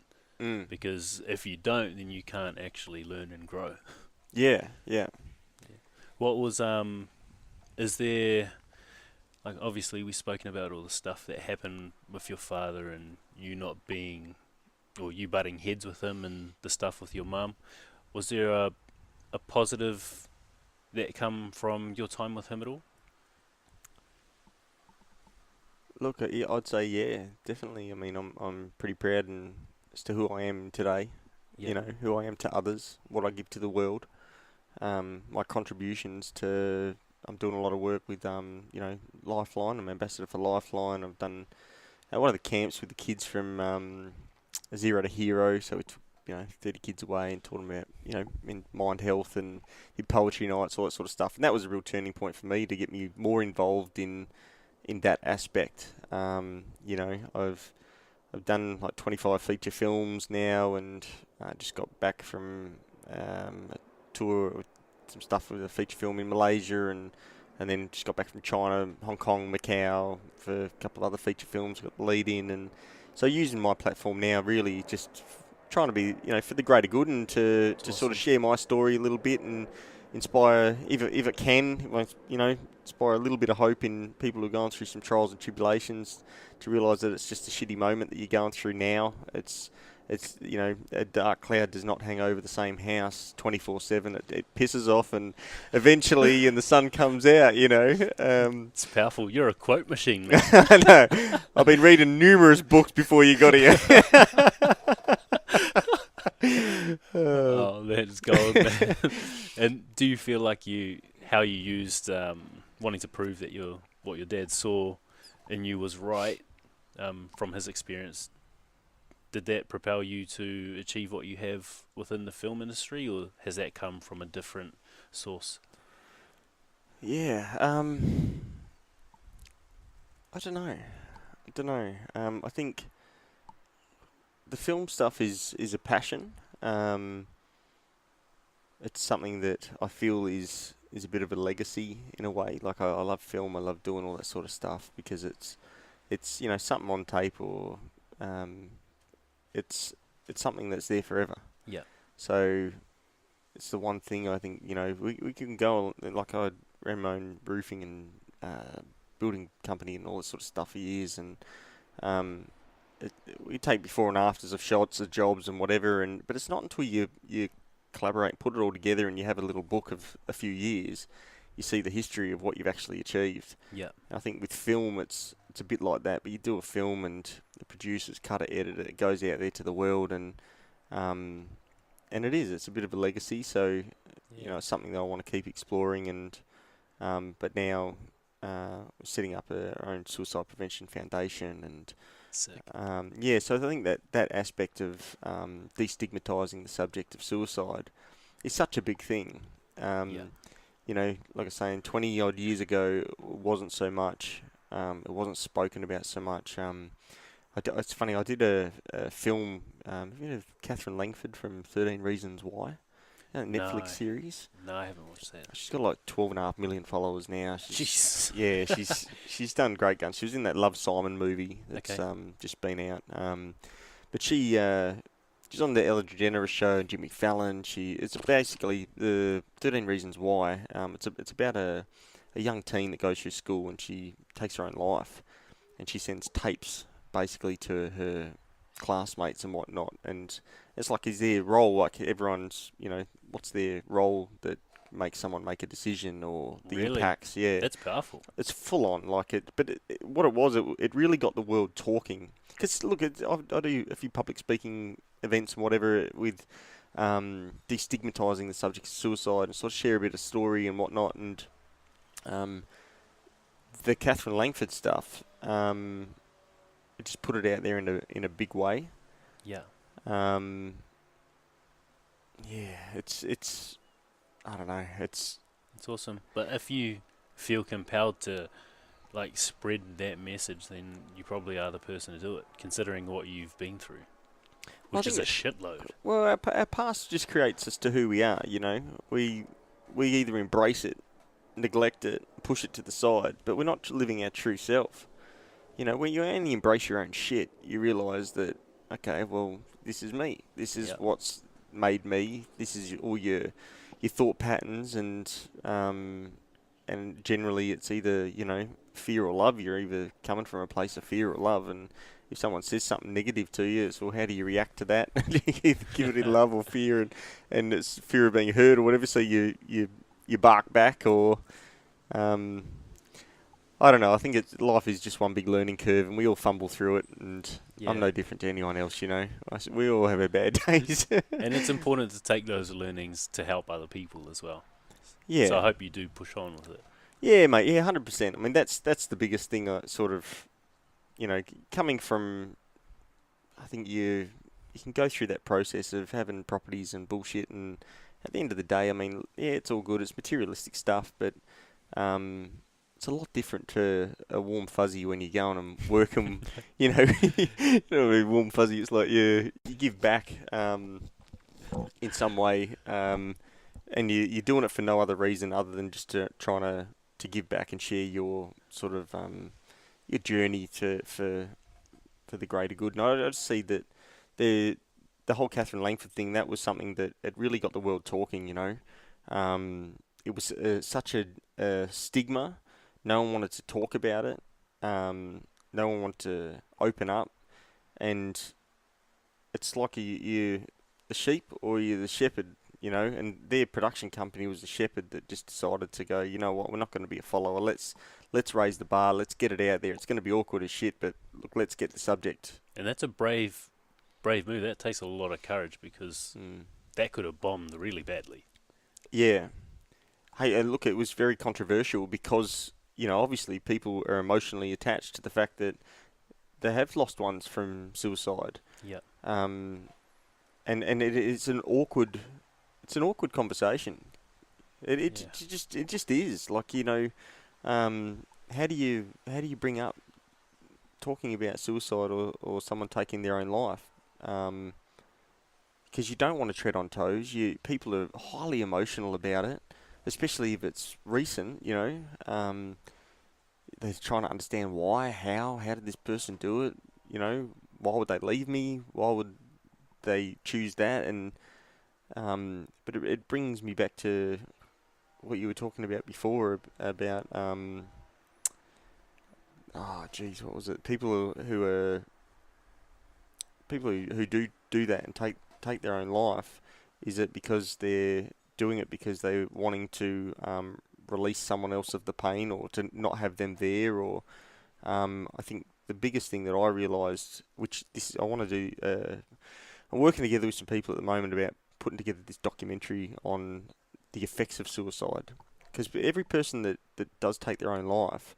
Because if you don't, then you can't actually learn and grow. Yeah. What was is there, like, obviously we've spoken about all the stuff that happened with your father and you not being, or you butting heads with him, and the stuff with your mum. Was there a positive that come from your time with him at all? Look, yeah, I'd say yeah, definitely. I mean, I'm pretty proud as to who I am today. Yeah. Who I am to others, what I give to the world, my contributions to. I'm doing a lot of work with Lifeline. I'm ambassador for Lifeline. I've done one of the camps with the kids from Zero to Hero. So we took 30 kids away and taught them about in mind health and did poetry nights, all that sort of stuff. And that was a real turning point for me to get me more involved in that aspect. I've done like 25 feature films now, and just got back from a tour with some stuff with a feature film in Malaysia, and then just got back from China, Hong Kong, Macau for a couple of other feature films. Got the lead in, and so using my platform now, really just trying to be for the greater good, and to Awesome. sort of share my story a little bit and inspire, if it can, inspire a little bit of hope in people who are going through some trials and tribulations, to realise that it's just a shitty moment that you're going through now. It's a dark cloud does not hang over the same house 24/7. It pisses off, and eventually, and the sun comes out. It's powerful. You're a quote machine, man. I know. I've been reading numerous books before you got here. Oh, that's gold, man. And do you feel like how you used wanting to prove that what your dad saw in you was right, from his experience? Did that propel you to achieve what you have within the film industry, or has that come from a different source? Yeah. I don't know. I think the film stuff is a passion. It's something that I feel is a bit of a legacy in a way. Like I love film. I love doing all that sort of stuff because it's something on tape, or it's something that's there forever. Yeah. So it's the one thing I think we can go, like I ran my own roofing and building company and all this sort of stuff for years, and we take before and afters of shots of jobs and whatever, but it's not until you collaborate and put it all together and you have a little book of a few years, you see the history of what you've actually achieved. Yeah. And I think with film it's a bit like that, but you do a film and the producers cut it, edit it, it goes out there to the world, and and it is. It's a bit of a legacy. So Yeah. it's something that I want to keep exploring. And but now setting up our own suicide prevention foundation. And Sick. so I think that aspect of destigmatizing the subject of suicide is such a big thing. Yeah. Like I was saying, 20 odd years ago, it wasn't so much. It wasn't spoken about so much. It's funny, I did a film, have you heard of Catherine Langford from 13 Reasons Why? No. Netflix series. No, I haven't watched that. She's got like 12.5 million followers now. Jeez. Yeah, she's done great guns. She was in that Love Simon movie that's Okay. just been out. But she's on the Ellen DeGeneres show and Jimmy Fallon. It's basically the 13 Reasons Why. It's about a young teen that goes through school and she takes her own life, and she sends tapes basically to her classmates and whatnot. And it's like, is their role, like everyone's, what's their role that makes someone make a decision, or the Really? impacts? Yeah, That's powerful. it's full on like it. But what it was, it really got the world talking. Because look, I do a few public speaking events and whatever with destigmatizing the subject of suicide, and sort of share a bit of story and whatnot. And the Catherine Langford stuff, it just put it out there in a big way. Yeah. Um, it's I don't know. It's It's awesome. But if you feel compelled to like spread that message, then you probably are the person to do it, considering what you've been through, Well, I which is think a shitload. well, our past just creates us to who we are. We either embrace it, neglect it, push it to the side, but we're not living our true self. When you only embrace your own shit, you realise that, okay, well, this is me. This is Yep. what's made me. This is all your thought patterns, and generally it's either fear or love. You're either coming from a place of fear or love, and if someone says something negative to you, it's, well, how do you react to that? Do you either give it in love or fear, and it's fear of being hurt or whatever. So you bark back, or I don't know. I think life is just one big learning curve, and we all fumble through it. And Yeah. I'm no different to anyone else. We all have our bad days. And it's important to take those learnings to help other people as well. Yeah. So I hope you do push on with it. Yeah, mate. Yeah, 100%. I mean, that's the biggest thing. Sort of, coming from. I think you can go through that process of having properties and bullshit, and at the end of the day, I mean, yeah, it's all good. It's materialistic stuff, but it's a lot different to a warm fuzzy when you go on and work them. Warm fuzzy. It's like you give back in some way, and you're doing it for no other reason other than just trying to give back and share your sort of your journey for the greater good. And I just see that the whole Catherine Langford thing, that was something that it really got the world talking. It was such a stigma. No one wanted to talk about it. No one wanted to open up, and it's like you're the sheep or you're the shepherd. And their production company was the shepherd that just decided to go, you know what, we're not going to be a follower. Let's raise the bar. Let's get it out there. It's going to be awkward as shit, but look, let's get the subject. And that's a brave move. That takes a lot of courage, because that could have bombed really badly. Yeah. Hey, and look, it was very controversial because, obviously people are emotionally attached to the fact that they have lost ones from suicide. Yeah. And it's an awkward conversation. It just is. Like, how do you bring up talking about suicide or someone taking their own life? Because you don't want to tread on toes. People are highly emotional about it, especially if it's recent. They're trying to understand why, how did this person do it? Why would they leave me? Why would they choose that? And but it brings me back to what you were talking about before about what was it? People who do that and take their own life. Is it because they're doing it because they're wanting to release someone else of the pain, or to not have them there? Or I think the biggest thing that I realised, which I want to do, I'm working together with some people at the moment about putting together this documentary on the effects of suicide, because every person that does take their own life,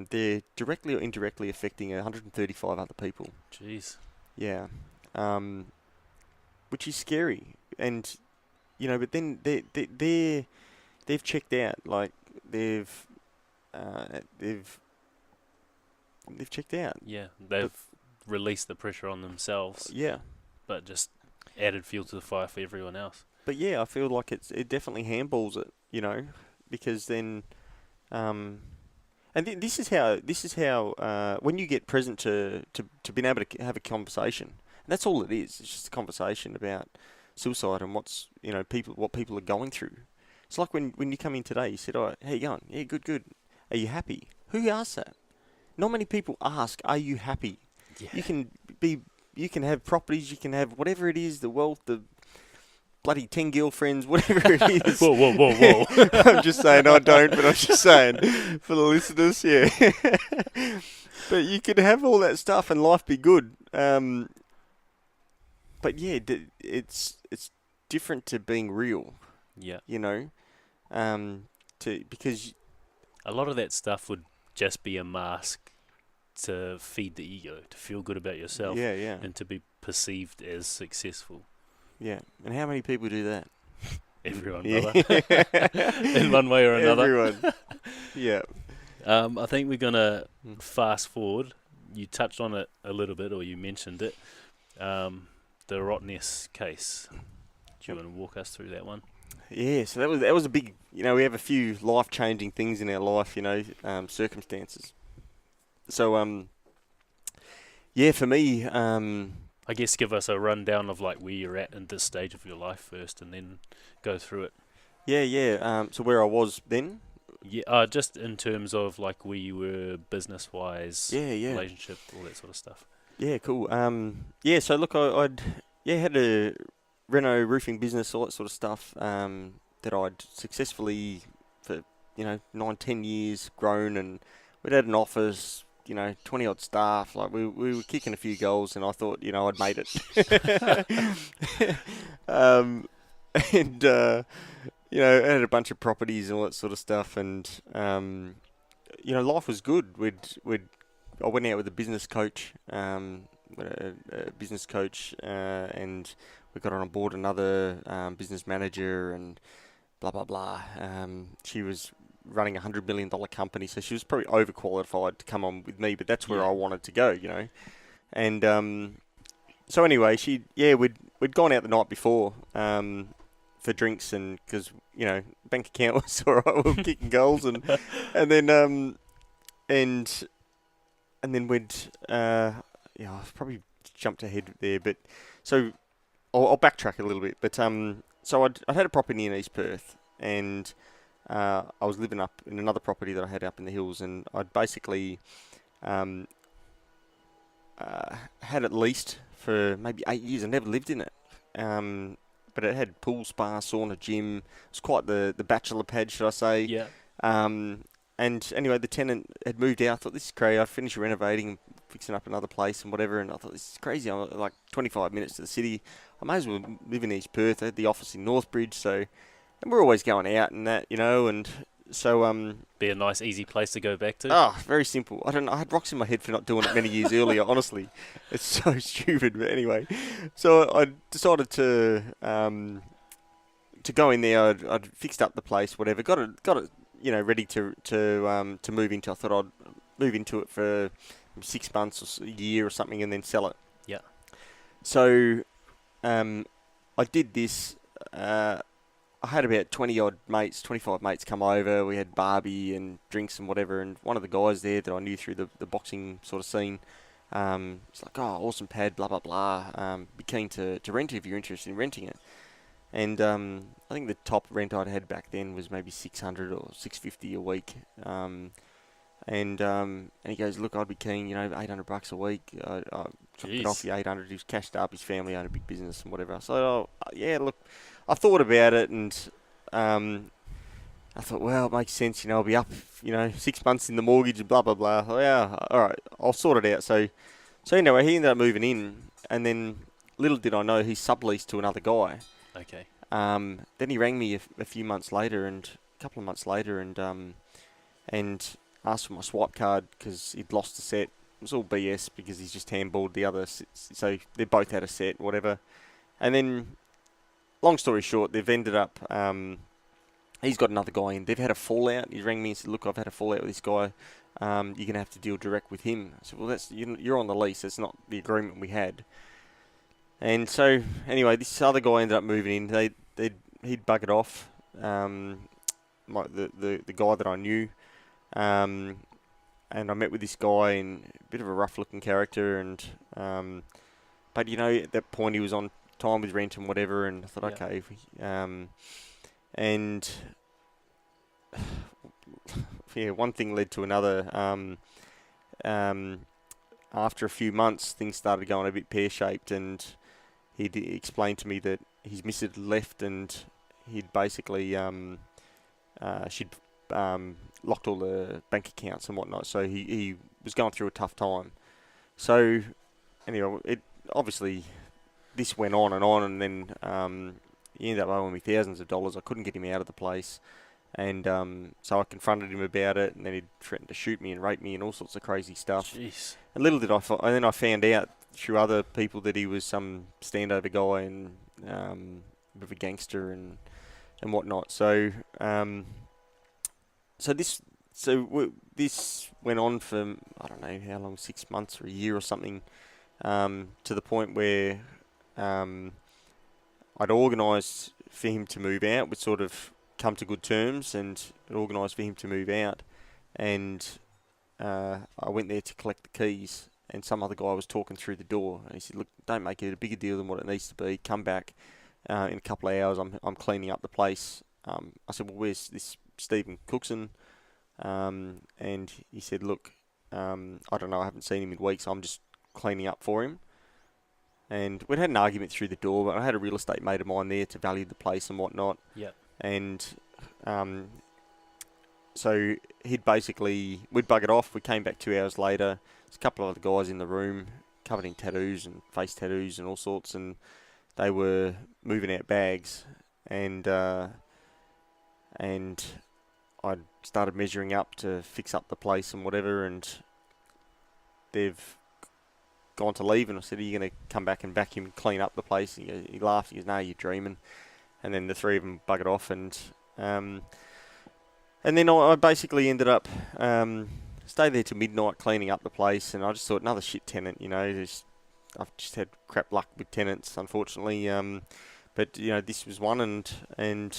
they're directly or indirectly affecting 135 other people. Jeez. Yeah, which is scary, and but then they've checked out, like they've checked out. Yeah, they've released the pressure on themselves. Yeah, but just added fuel to the fire for everyone else. but yeah, I feel like it definitely handballs it, because then, and this is how when you get present to being able to have a conversation, and that's all it is. It's just a conversation about suicide and what people are going through. It's like when you come in today, you said, "Oh, how you going? Yeah, good. Are you happy?" Who asks that? Not many people ask, "Are you happy?" Yeah. You can have properties, you can have whatever it is, the wealth, the bloody 10 girlfriends, whatever it is. Whoa. I'm just saying I don't, but I'm just saying for the listeners, yeah. But you can have all that stuff and life be good. But yeah, it's different to being real. Yeah. Because a lot of that stuff would just be a mask to feed the ego, to feel good about yourself, yeah, and to be perceived as successful. yeah. And how many people do that? Everyone, Yeah. brother. In one way or another. Everyone. Yeah. I think we're going to fast forward. You touched on it a little bit, or you mentioned it. The Rottnest case. Do you want to walk us through that one? Yeah, so that was a big, we have a few life-changing things in our life, circumstances. So, yeah, for me, I guess give us a rundown of like where you're at in this stage of your life first, and then go through it. Yeah. So where I was then. Yeah, just in terms of like where you were business-wise, Yeah. relationship, all that sort of stuff. Yeah, cool. Yeah. So look, I'd had a reno roofing business, all that sort of stuff. That I'd successfully for 9-10 years grown, and we'd had an office. 20 odd staff, like we were kicking a few goals, and I thought, I'd made it. And, I had a bunch of properties and all that sort of stuff, and, life was good. I went out with a business coach, and we got on board another business manager, and blah, blah, blah. She was running a $100 million company, so she was probably overqualified to come on with me, but that's where I wanted to go, And so anyway, we'd gone out the night before for drinks, and because bank account was all right, we were kicking goals, and then we'd I've probably jumped ahead there, but so I'll backtrack a little bit. But so I'd had a property in East Perth, and I was living up in another property that I had up in the hills, and I'd basically had it leased for maybe 8 years. I never lived in it, but it had pool, spa, sauna, gym. It was quite the bachelor pad, should I say? Yeah. And anyway, the tenant had moved out. I thought, this is crazy. I'd finished renovating, fixing up another place and whatever, and I thought, this is crazy. I'm like 25 minutes to the city. I may as well live in East Perth. I had the office in Northbridge, so... And we're always going out and that, and so... Be a nice, easy place to go back to. Oh, very simple. I don't know. I had rocks in my head for not doing it many years earlier, honestly. It's so stupid, but anyway. So I decided to go in there. I'd fixed up the place, whatever. Got it, ready to move into. I thought I'd move into it for 6 months or a year or something, and then sell it. Yeah. So I did this... I had about 20-odd mates, 25 mates come over. We had barbie and drinks and whatever, and one of the guys there that I knew through the boxing sort of scene, he's like, oh, awesome pad, blah, blah, blah. Be keen to rent it if you're interested in renting it. And I think the top rent I'd had back then was maybe $600 or $650 a week. And he goes, look, I'd be keen, $800 a week. I took it off the 800. He was cashed up. His family owned a big business and whatever. So, yeah, look, I thought about it, and I thought, well, it makes sense. I'll be up, 6 months in the mortgage and blah, blah, blah. Oh, yeah, all right, I'll sort it out. So anyway, he ended up moving in, and then little did I know, he subleased to another guy. Okay. Then he rang me a few months later, and a couple of months later, and asked for my swipe card because he'd lost the set. It was all BS because he's just handballed the other. So they both had a set, whatever. And then, long story short, they've ended up. He's got another guy in. They've had a fallout. He rang me and said, "Look, I've had a fallout with this guy. You're gonna have to deal direct with him." I said, "Well, you're on the lease. That's not the agreement we had." And so anyway, this other guy ended up moving in. He'd buggered off. The guy that I knew. And I met with this guy, and a bit of a rough-looking character, and but at that point he was on time with rent and whatever, and I thought, Yeah. okay, and yeah, one thing led to another. After a few months, things started going a bit pear-shaped, and he'd explained to me that his missus had left, and he'd basically she'd locked all the bank accounts and whatnot, so he was going through a tough time. So anyway, it obviously this went on, and then he ended up owing me thousands of dollars. I couldn't get him out of the place, and so I confronted him about it, and then he threatened to shoot me and rape me and all sorts of crazy stuff. Jeez. And little did and then I found out through other people that he was some standover guy and a bit of a gangster and whatnot. So this went on for, I don't know how long, 6 months or a year or something, to the point where I'd organised for him to move out. We'd sort of come to good terms, and I'd organised for him to move out. And I went there to collect the keys, and some other guy was talking through the door, and he said, "Look, don't make it a bigger deal than what it needs to be. Come back in a couple of hours. I'm cleaning up the place." I said, "Well, where's this Stephen Cookson?" And he said, "Look, I don't know. I haven't seen him in weeks. I'm just cleaning up for him." And we'd had an argument through the door, but I had a real estate mate of mine there to value the place and whatnot. Yep. And so we'd buggered off. We came back 2 hours later. There's a couple of other guys in the room covered in tattoos and face tattoos and all sorts, and they were moving out bags, and I started measuring up to fix up the place and whatever, and they've gone to leave, and I said, "Are you going to come back and vacuum and clean up the place?" And he laughed. He goes, "No, you're dreaming." And then the three of them buggered off, and then I basically ended up stayed there till midnight cleaning up the place, and I just thought, another shit tenant, I've just had crap luck with tenants, unfortunately. But this was one, and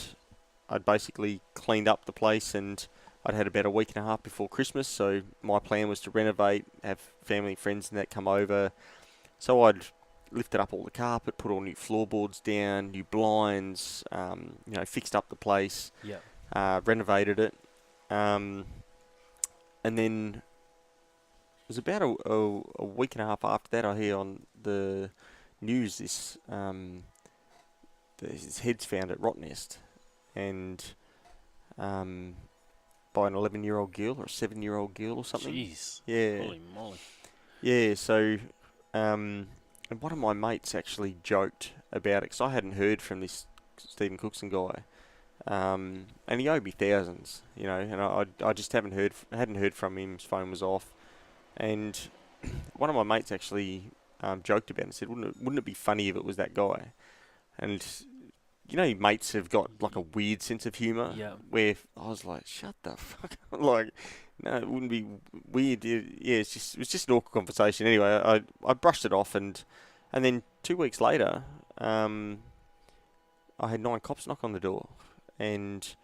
I'd basically cleaned up the place, and I'd had about a week and a half before Christmas, so my plan was to renovate, have family and friends and that come over. So I'd lifted up all the carpet, put all new floorboards down, new blinds, fixed up the place, Yep. renovated it. And then it was about a week and a half after that, I hear on the news his head's found at Rottnest, and by an 11-year-old girl or a 7-year-old girl or something. Jeez. Yeah. Holy moly. Yeah, so, and one of my mates actually joked about it, because I hadn't heard from this Stephen Cookson guy, and he owed me thousands, and I just hadn't heard from him. His phone was off, and one of my mates actually joked about it and said, wouldn't it be funny if it was that guy? And mates have got like a weird sense of humour. Yeah. Where I was like, shut the fuck up. Like, no, it wouldn't be weird. Yeah, it was just an awkward conversation. Anyway, I brushed it off, and then 2 weeks later, I had 9 cops knock on the door, and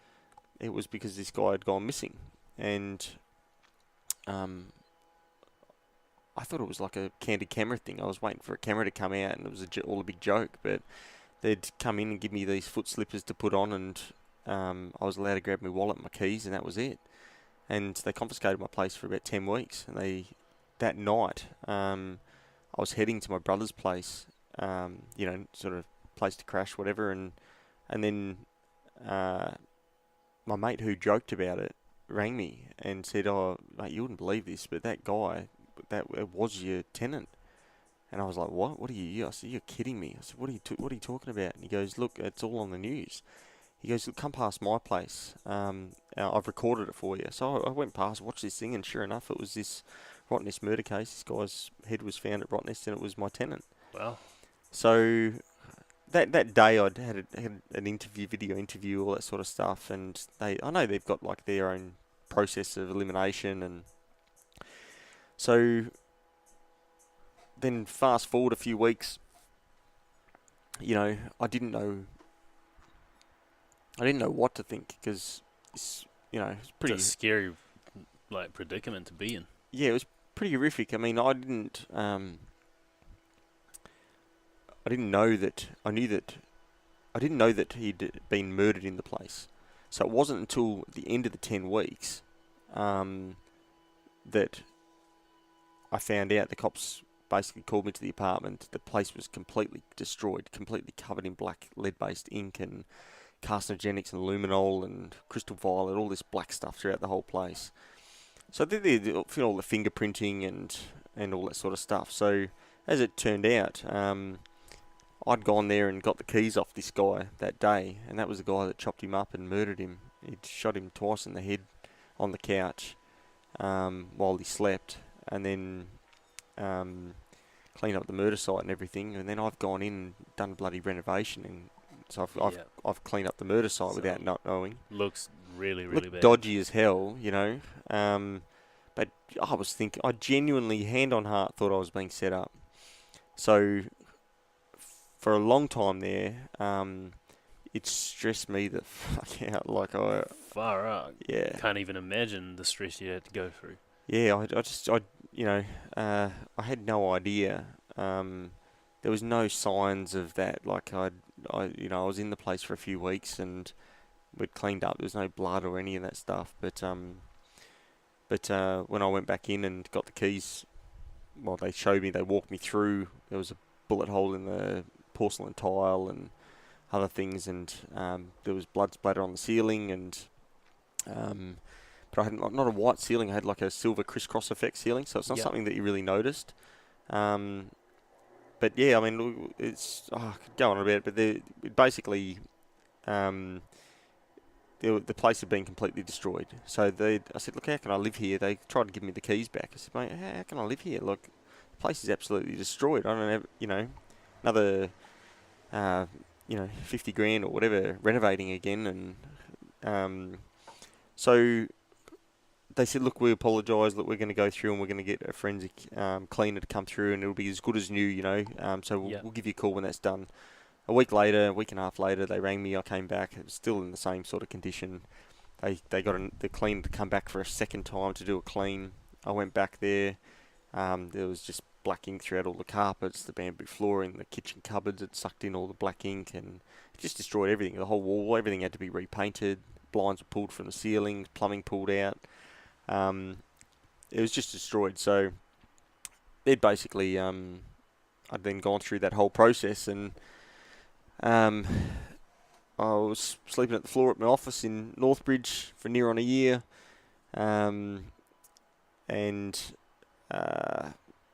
it was because this guy had gone missing, and I thought it was like a candid camera thing. I was waiting for a camera to come out, and it was all a big joke, but they'd come in and give me these foot slippers to put on, and I was allowed to grab my wallet and my keys, and that was it. And they confiscated my place for about 10 weeks. And that night, I was heading to my brother's place, sort of place to crash, whatever. And then my mate who joked about it rang me and said, "Oh, mate, you wouldn't believe this, but that guy, it was your tenant." And I was like, what? What are you? I said, you're kidding me. I said, what are you talking about? And he goes, look, it's all on the news. He goes, look, come past my place. I've recorded it for you. So I went past, watched this thing, and sure enough, it was this Rottnest murder case. This guy's head was found at Rottnest, and it was my tenant. Wow. So that day, had an video interview, all that sort of stuff, and I know they've got like their own process of elimination, and so then fast forward a few weeks, I didn't know what to think, because it's pretty. It's a scary, like, predicament to be in. Yeah, it was pretty horrific. I mean, I didn't know that. I didn't know that he'd been murdered in the place. So it wasn't until the end of the 10 weeks that I found out. The cops basically called me to the apartment. The place was completely destroyed, completely covered in black lead-based ink and carcinogenics and luminol and crystal violet, all this black stuff throughout the whole place. So they did all the fingerprinting and all that sort of stuff. So as it turned out, I'd gone there and got the keys off this guy that day, and that was the guy that chopped him up and murdered him. He'd shot him twice in the head on the couch while he slept, and then cleaned up the murder site and everything. And then I've gone in and done bloody renovation, and so I've cleaned up the murder site without not knowing. Looks really bad. Dodgy as hell, But I genuinely, hand on heart, thought I was being set up. So for a long time there, it stressed me the fuck out. Like Far out. Yeah. Can't even imagine the stress you had to go through. Yeah, I had no idea. There was no signs of that. Like I was in the place for a few weeks and we'd cleaned up. There was no blood or any of that stuff. But when I went back in and got the keys, well, they walked me through. There was a bullet hole in the porcelain tile and other things, and there was blood splatter on the ceiling, and but I had not a white ceiling. I had like a silver crisscross effect ceiling, so it's not something that you really noticed. But yeah, I mean, I could go on about it, but basically, the place had been completely destroyed. So I said, look, how can I live here? They tried to give me the keys back. I said, mate, how can I live here? Look, the place is absolutely destroyed. I don't have, another, 50 grand or whatever renovating again. And so they said, look, we apologise. Look, we're going to go through and we're going to get a forensic cleaner to come through, and it'll be as good as new, So we'll give you a call when that's done. A week and a half later, they rang me. I came back. It was still in the same sort of condition. They got the cleaner to come back for a second time to do a clean. I went back there. There was just black ink throughout all the carpets, the bamboo flooring, the kitchen cupboards. It sucked in all the black ink and it just destroyed everything. The whole wall, everything had to be repainted. Blinds were pulled from the ceilings, plumbing pulled out. It was just destroyed. So they'd basically, I'd then gone through that whole process, and I was sleeping at the floor at my office in Northbridge for near on a year, and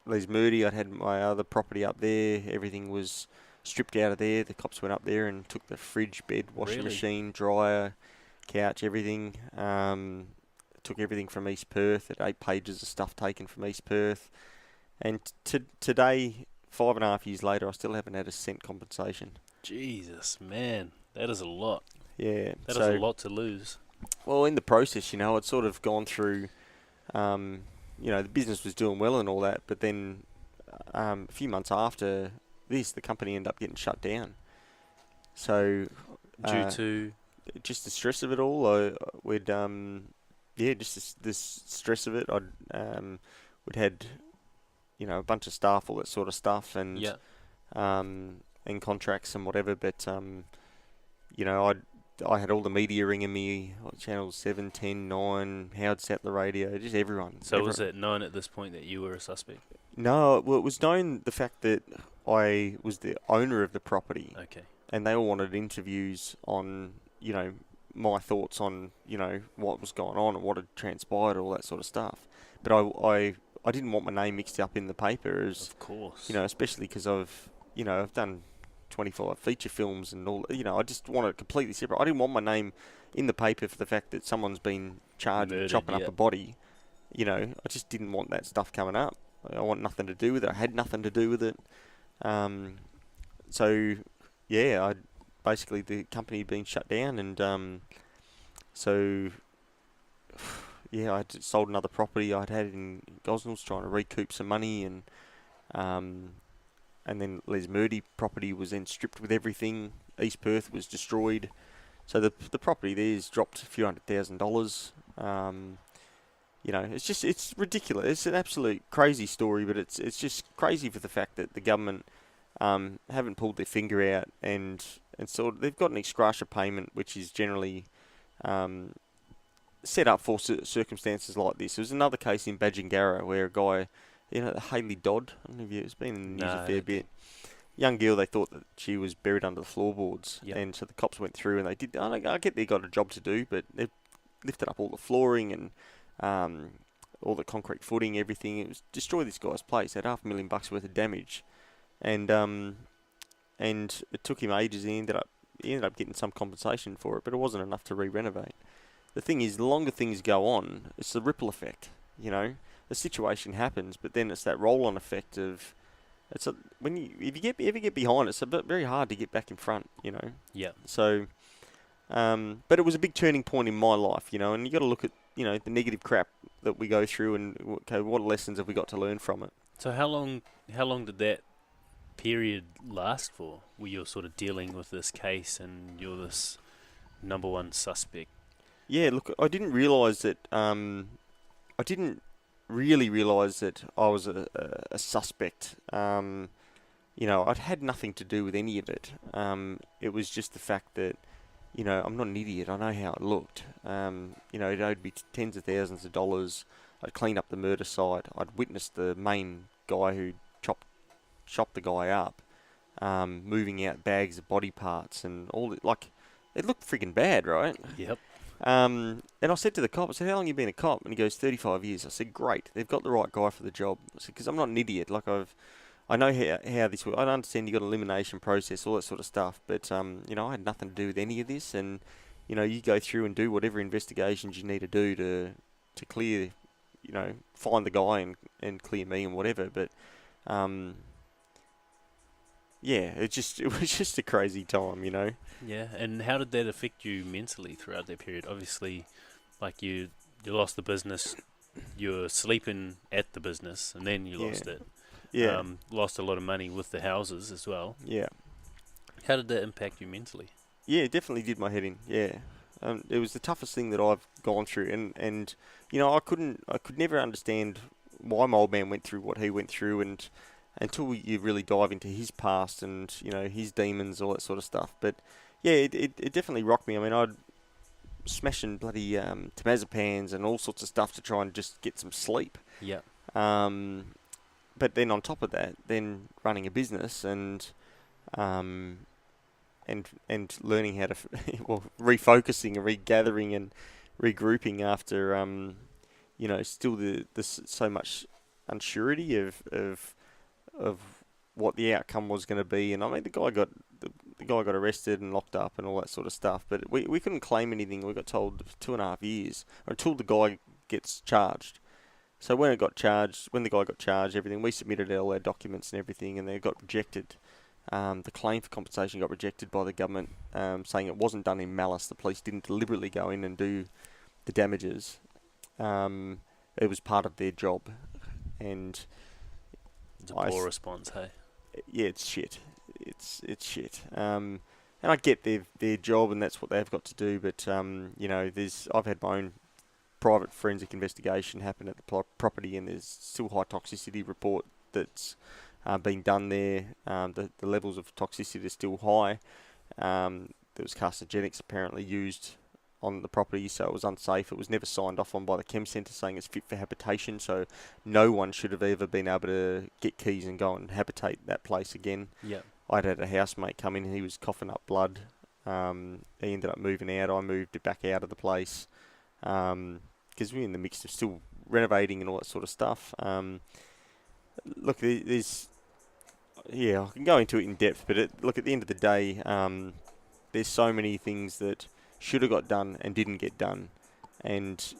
Les Moody, I'd had my other property up there. Everything was stripped out of there. The cops went up there and took the fridge, bed, washing machine, dryer, couch, everything. Took everything from East Perth. At 8 pages of stuff taken from East Perth. And today, 5.5 years later, I still haven't had a cent compensation. Jesus, man, that is a lot. Yeah, that is a lot to lose. Well, in the process, I'd sort of gone through. The business was doing well and all that, but then a few months after this, the company ended up getting shut down. So due to just the stress of it all, just this stress of it. We'd had a bunch of staff, all that sort of stuff, and and contracts and whatever, but I had all the media ringing me, channels 7, 10, 9, Howard Sattler Radio, just everyone. So was it known at this point that you were a suspect? No, well, it was known the fact that I was the owner of the property. Okay. And they all wanted interviews on, my thoughts on, what was going on and what had transpired, all that sort of stuff. But I I didn't want my name mixed up in the paper, as Of course. especially because I've done 25 feature films and all. I just want it completely separate. I didn't want my name in the paper for the fact that someone's been charged with Murdered, chopping yeah. up a body. I just didn't want that stuff coming up. I want nothing to do with it. I had nothing to do with it. So, yeah, basically the company had been shut down, and so yeah, I sold another property I'd had in Gosnells, trying to recoup some money, and then Les Murdy property was then stripped with everything. East Perth was destroyed. So the property there's dropped a few $100,000. It's ridiculous. It's an absolute crazy story, but it's just crazy for the fact that the government haven't pulled their finger out, and sort of they've got an ex gratia payment, which is generally set up for circumstances like this. There was another case in Badgingarra where a guy, Hayley Dodd, I don't know if it's been in the news a fair bit. Young girl, they thought that she was buried under the floorboards, and so the cops went through and they did. I get they got a job to do, but they lifted up all the flooring and all the concrete footing, everything. It was destroyed this guy's place. Had $500,000 worth of damage, and it took him ages. He ended up getting some compensation for it, but it wasn't enough to re-renovate. The thing is, the longer things go on, it's the ripple effect. The situation happens, but then it's that roll-on effect of if you ever get behind, it's very hard to get back in front. Yeah. So, but it was a big turning point in my life. And you got to look at the negative crap that we go through, and okay, what lessons have we got to learn from it? So how long did that period last for? Where you're sort of dealing with this case and you're this number one suspect? Yeah, look, I didn't realise that. I didn't really realise that I was a suspect. I'd had nothing to do with any of it. It was just the fact that, I'm not an idiot. I know how it looked. It owed me tens of thousands of dollars. I'd cleaned up the murder site. I'd witnessed the main guy who chopped the guy up, moving out bags of body parts and all that. Like, it looked friggin' bad, right? Yep. And I said to the cop, I said, how long have you been a cop? And he goes, 35 years. I said, great. They've got the right guy for the job. I said, because I'm not an idiot. Like, I know how this works. I understand you've got an elimination process, all that sort of stuff. But, I had nothing to do with any of this. And, you go through and do whatever investigations you need to do to clear, find the guy and clear me and whatever. But, yeah, it was just a crazy time, Yeah, and how did that affect you mentally throughout that period? Obviously, like you lost the business, you were sleeping at the business, and then you lost it. Yeah. Lost a lot of money with the houses as well. Yeah. How did that impact you mentally? Yeah, it definitely did my head in. Yeah. It was the toughest thing that I've gone through, and I could never understand why my old man went through what he went through, and until you really dive into his past and his demons, all that sort of stuff. But yeah, it definitely rocked me. I mean, I'd smashing bloody temazepams and all sorts of stuff to try and just get some sleep. Yeah. But then on top of that, then running a business and learning how to refocusing and regathering and regrouping after still the so much unsurety of what the outcome was going to be. And I mean, the guy got arrested and locked up and all that sort of stuff, but we couldn't claim anything. We got told 2.5 years until the guy gets charged. So when the guy got charged, everything, we submitted all our documents and everything, and they got rejected. The claim for compensation got rejected by the government, saying it wasn't done in malice. The police didn't deliberately go in and do the damages. It was part of their job, and it's a poor response, hey? Yeah, it's shit. It's shit. And I get their job, and that's what they've got to do. But I've had my own private forensic investigation happen at the property, and there's still high toxicity report that's being done there. The levels of toxicity are still high. There was carcinogenics apparently used on the property, so it was unsafe. It was never signed off on by the Chem Centre, saying it's fit for habitation, so no one should have ever been able to get keys and go and habitate that place again. Yeah. I'd had a housemate come in, he was coughing up blood. He ended up moving out. I moved back out of the place because we're in the mix of still renovating and all that sort of stuff. Look, there's I can go into it in depth, but look, at the end of the day, there's so many things that should have got done and didn't get done. And,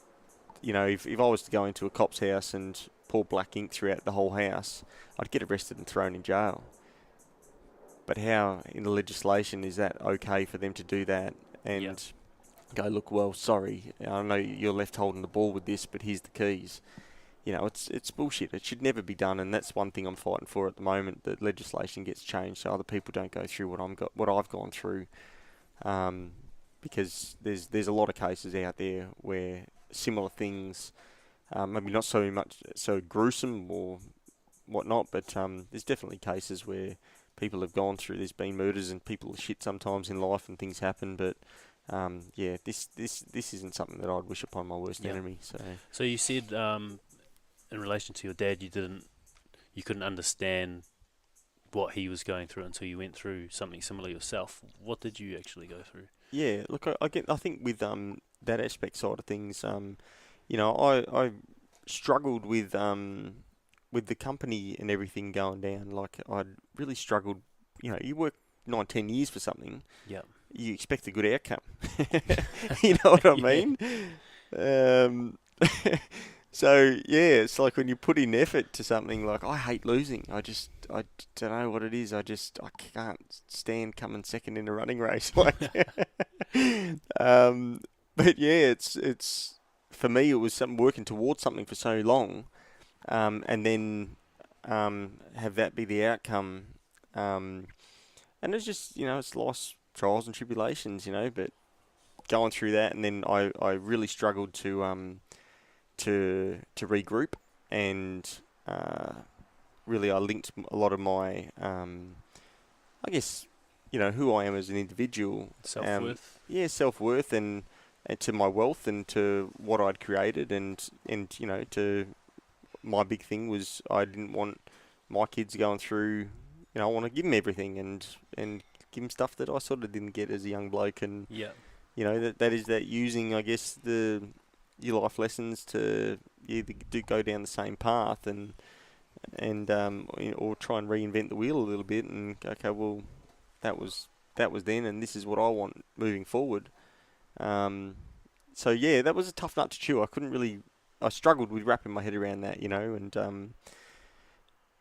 if I was to go into a cop's house and pour black ink throughout the whole house, I'd get arrested and thrown in jail. But how, in the legislation, is that okay for them to do that and go, look, well, sorry, I know you're left holding the ball with this, but here's the keys. It's bullshit. It should never be done, and that's one thing I'm fighting for at the moment, that legislation gets changed so other people don't go through what I've gone through. Because there's a lot of cases out there where similar things, maybe not so gruesome or whatnot, but there's definitely cases where people have gone through. There's been murders and people are shit sometimes in life and things happen, but this isn't something that I'd wish upon my worst enemy. So you said in relation to your dad, you couldn't understand what he was going through until you went through something similar yourself. What did you actually go through? Yeah, look, I think with that aspect side of things, I struggled with the company and everything going down. Like, I'd really struggled. You work 9-10 years for something. Yeah. You expect a good outcome. You know what I mean? So it's like when you put in effort to something. Like, I hate losing. I don't know what it is. I can't stand coming second in a running race. Like, but yeah, it's for me. It was something working towards something for so long, and then have that be the outcome. And it's just it's life's trials and tribulations. But going through that, and then I really struggled to regroup, and really I linked a lot of my I guess who I am as an individual, self-worth. Self-worth, and to my wealth and to what I'd created, and to my big thing was I didn't want my kids going through. I want to give them everything and give them stuff that I sort of didn't get as a young bloke, and that is that using, I guess, your life lessons to either do go down the same path and or try and reinvent the wheel a little bit and go, okay, well, that was then, and this is what I want moving forward. So yeah, that was a tough nut to chew. I struggled with wrapping my head around that,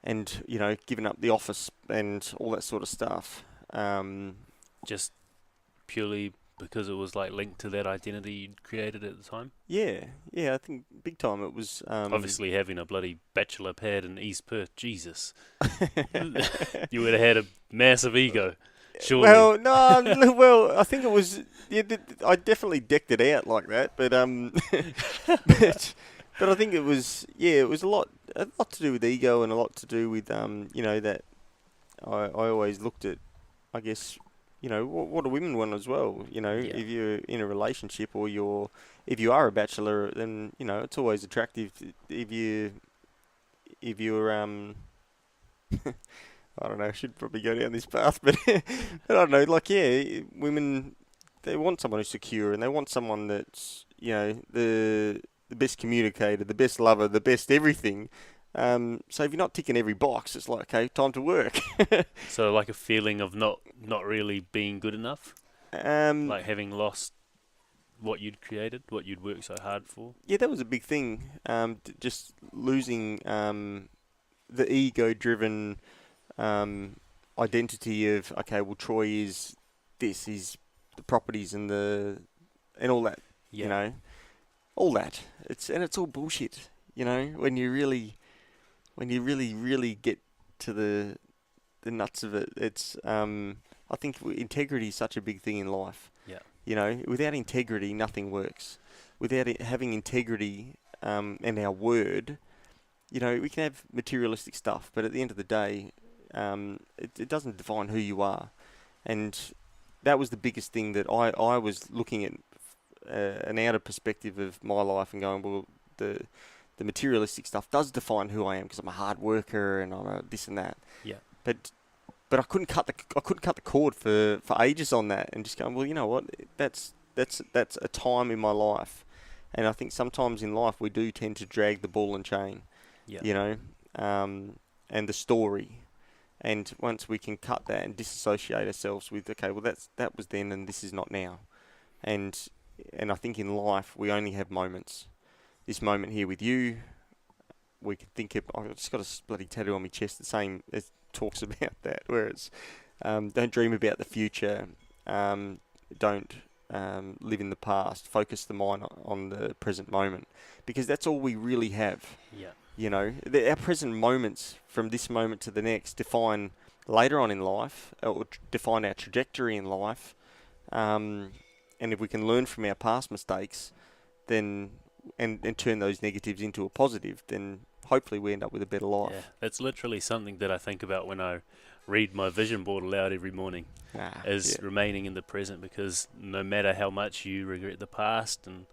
and giving up the office and all that sort of stuff. Just purely because it was like linked to that identity you'd created at the time? Yeah, I think big time it was... Obviously having a bloody bachelor pad in East Perth, Jesus. You would have had a massive ego, surely. Well, no, I think it was... Yeah, I definitely decked it out like that, but but I think it was... Yeah, it was a lot to do with ego and a lot to do with, that I always looked at, I guess... what do women want as well? If you're in a relationship or if you are a bachelor, then it's always attractive. If you're I don't know, I should probably go down this path, but I don't know. Like, women, they want someone who's secure, and they want someone that's the best communicator, the best lover, the best everything. So if you're not ticking every box, it's like, okay, time to work. So like a feeling of not really being good enough? Like having lost what you'd created, what you'd worked so hard for? Yeah, that was a big thing. Just losing the ego-driven identity of, okay, well, Troy is this, he's the properties and all that, all that. It's all bullshit, when you really get to the nuts of it. It's I think integrity is such a big thing in life. Yeah. Without integrity, nothing works. Without having integrity and our word, we can have materialistic stuff, but at the end of the day, it doesn't define who you are. And that was the biggest thing that I was looking at an outer perspective of my life and going, well, the materialistic stuff does define who I am because I'm a hard worker and I'm a this and that. Yeah. But I couldn't cut the cord for ages on that, and just going, well, you know what? That's a time in my life, And I think sometimes in life we do tend to drag the ball and chain, Yeah. you know, and the story. And once we can cut that and disassociate ourselves with, okay, well that was then and this is not now. And I think in life we only have moments. This moment here with you, we could think of. I've just got a bloody tattoo on my chest. The same it talks about that, where it's don't dream about the future. Don't live in the past. Focus the mind on the present moment, because that's all we really have. Yeah. You know, our present moments from this moment to the next define later on in life, or define our trajectory in life. And if we can learn from our past mistakes, then and turn those negatives into a positive, then hopefully we end up with a better life. Yeah. That's literally something that I think about when I read my vision board aloud every morning, is remaining in the present, because no matter how much you regret the past and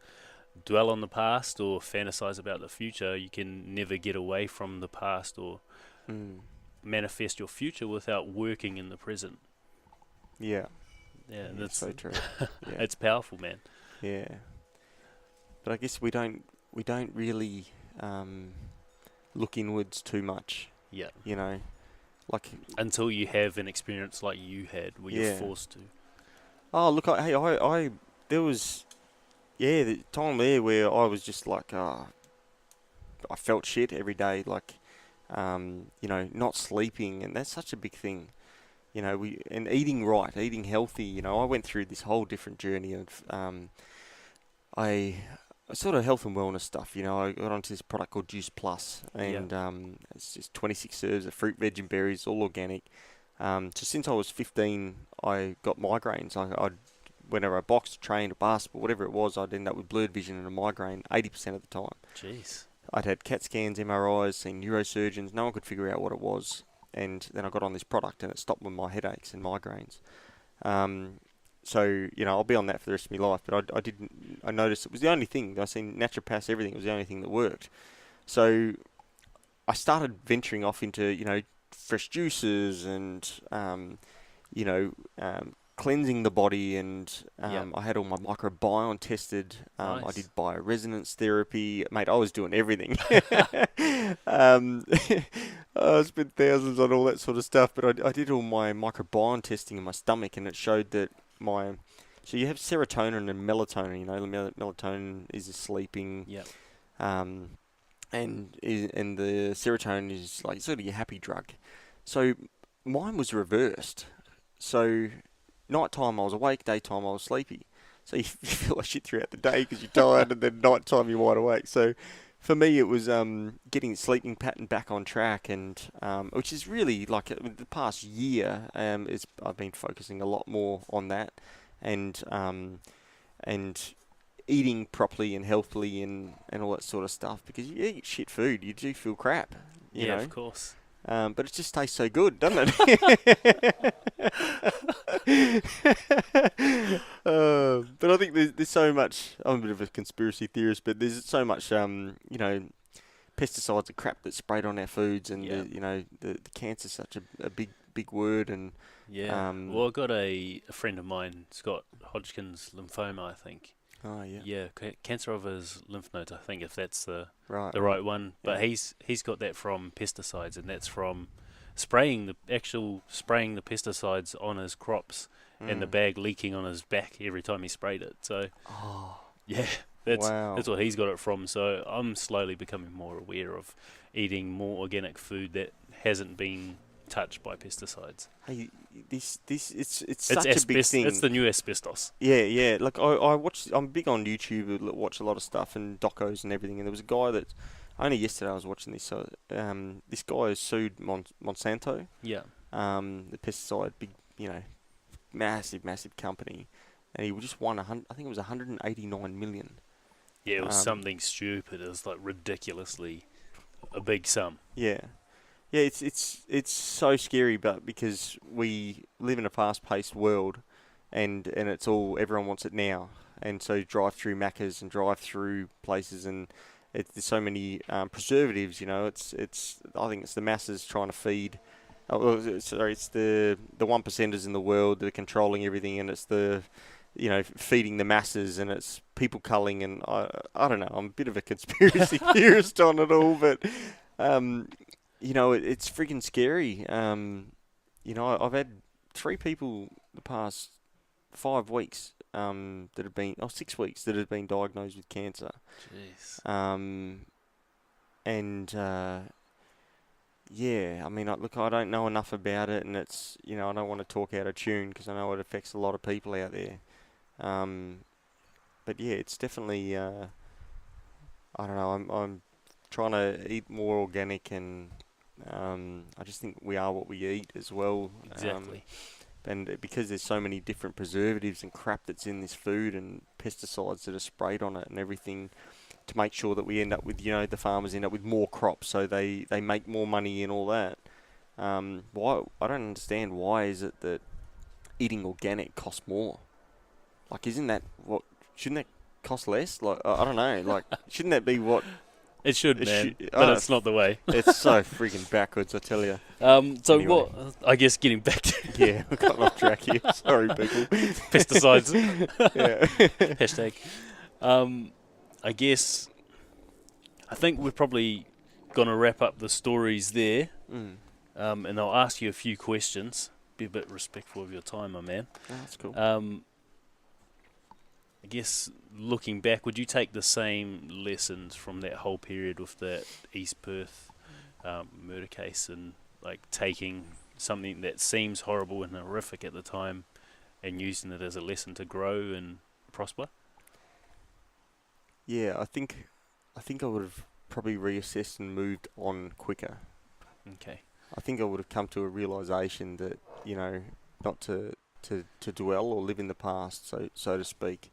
dwell on the past or fantasize about the future, you can never get away from the past or manifest your future without working in the present. Yeah. Yeah, that's so true. Yeah. It's powerful, man. Yeah. But I guess we don't really look inwards too much. Yeah. You know, like until you have an experience like you had, where you're forced to. Oh, look! I there was the time there where I was just like, I felt shit every day, like, you know, not sleeping, and that's such a big thing. You know, and eating right, eating healthy. You know, I went through this whole different journey of I sort of health and wellness stuff. You know, I got onto this product called Juice Plus, and it's just 26 serves of fruit, veg, and berries, all organic. So since I was 15, I got migraines. I'd whenever I boxed, trained, or basketball, whatever it was, I'd end up with blurred vision and a migraine 80% of the time. Jeez. I'd had CAT scans, MRIs, seen neurosurgeons. No one could figure out what it was. And then I got on this product, and it stopped with my headaches and migraines. So, you know, I'll be on that for the rest of my life. But I noticed it was the only thing. I seen naturopaths, everything. It was the only thing that worked. So I started venturing off into, you know, fresh juices and, you know, cleansing the body, and I had all my microbiome tested. Nice. I did bioresonance therapy. Mate, I was doing everything. I spent thousands on all that sort of stuff, but I did all my microbiome testing in my stomach, and it showed that so you have serotonin and melatonin. You know, melatonin is a sleeping. Yep. And the serotonin is like sort of your happy drug. So mine was reversed. So nighttime I was awake, daytime I was sleepy. So you feel like shit throughout the day because you're tired, and then nighttime you're wide awake. So for me it was getting sleeping pattern back on track, and which is really like the past year I've been focusing a lot more on that, and eating properly and healthily and all that sort of stuff, because you eat shit food, you do feel crap. You know? Of course. But it just tastes so good, doesn't it? But I think there's so much. I'm a bit of a conspiracy theorist, but there's so much, you know, pesticides and crap that's sprayed on our foods, and you know, the cancer's such a big word, and well, I got a friend of mine. He's got Hodgkin's lymphoma, I think. Oh yeah. Yeah, cancer of his lymph nodes, I think, if that's the right one. But he's got that from pesticides, and that's from spraying the pesticides on his crops, and the bag leaking on his back every time he sprayed it. So that's what he's got it from. So I'm slowly becoming more aware of eating more organic food that hasn't been touched by pesticides. Hey, it's such a big thing. It's the new asbestos. Yeah. Like I watch. I'm big on YouTube. Watch a lot of stuff and docos and everything. And there was a guy that only yesterday I was watching this. So this guy has sued Monsanto. Yeah. The pesticide, big, you know, massive company, and he just won I think it was 189 million. Yeah, it was something stupid. It was like ridiculously a big sum. Yeah. Yeah, it's so scary, but because we live in a fast-paced world, and it's all, everyone wants it now, and so drive-through Maccas and drive-through places, and there's so many preservatives. You know, it's I think it's the masses trying to feed. It's the 1%ers in the world that are controlling everything, and it's the feeding the masses, and it's people culling, and I don't know. I'm a bit of a conspiracy theorist on it all, but it's freaking scary. I've had 3 people the past 5 weeks that have been, 6 weeks that have been diagnosed with cancer. Jeez. Yeah, I mean, look, I don't know enough about it, and it's, I don't want to talk out of tune because I know it affects a lot of people out there. But yeah, it's definitely, I don't know, I'm trying to eat more organic, and I just think we are what we eat as well. Exactly. And because there's so many different preservatives and crap that's in this food and pesticides that are sprayed on it and everything, to make sure that we end up with, the farmers end up with more crops, so they make more money and all that. Why? I don't understand, why is it that eating organic costs more? Like, shouldn't that cost less? Like, I don't know. Like, shouldn't that be what? It should, man. But it's not the way. It's so freaking backwards, I tell you. So Anyway. what? I guess getting back to Yeah, we got off track here. Sorry, people. pesticides. Yeah. Hashtag. I guess I think we're probably gonna wrap up the stories there. And I'll ask you a few questions. Be a bit respectful of your time, my man. Oh, that's cool. I guess looking back, would you take the same lessons from that whole period with that East Perth murder case, and like taking something that seems horrible and horrific at the time and using it as a lesson to grow and prosper? Yeah, I think I would have probably reassessed and moved on quicker. Okay. I think I would have come to a realisation that, not to dwell or live in the past, so to speak,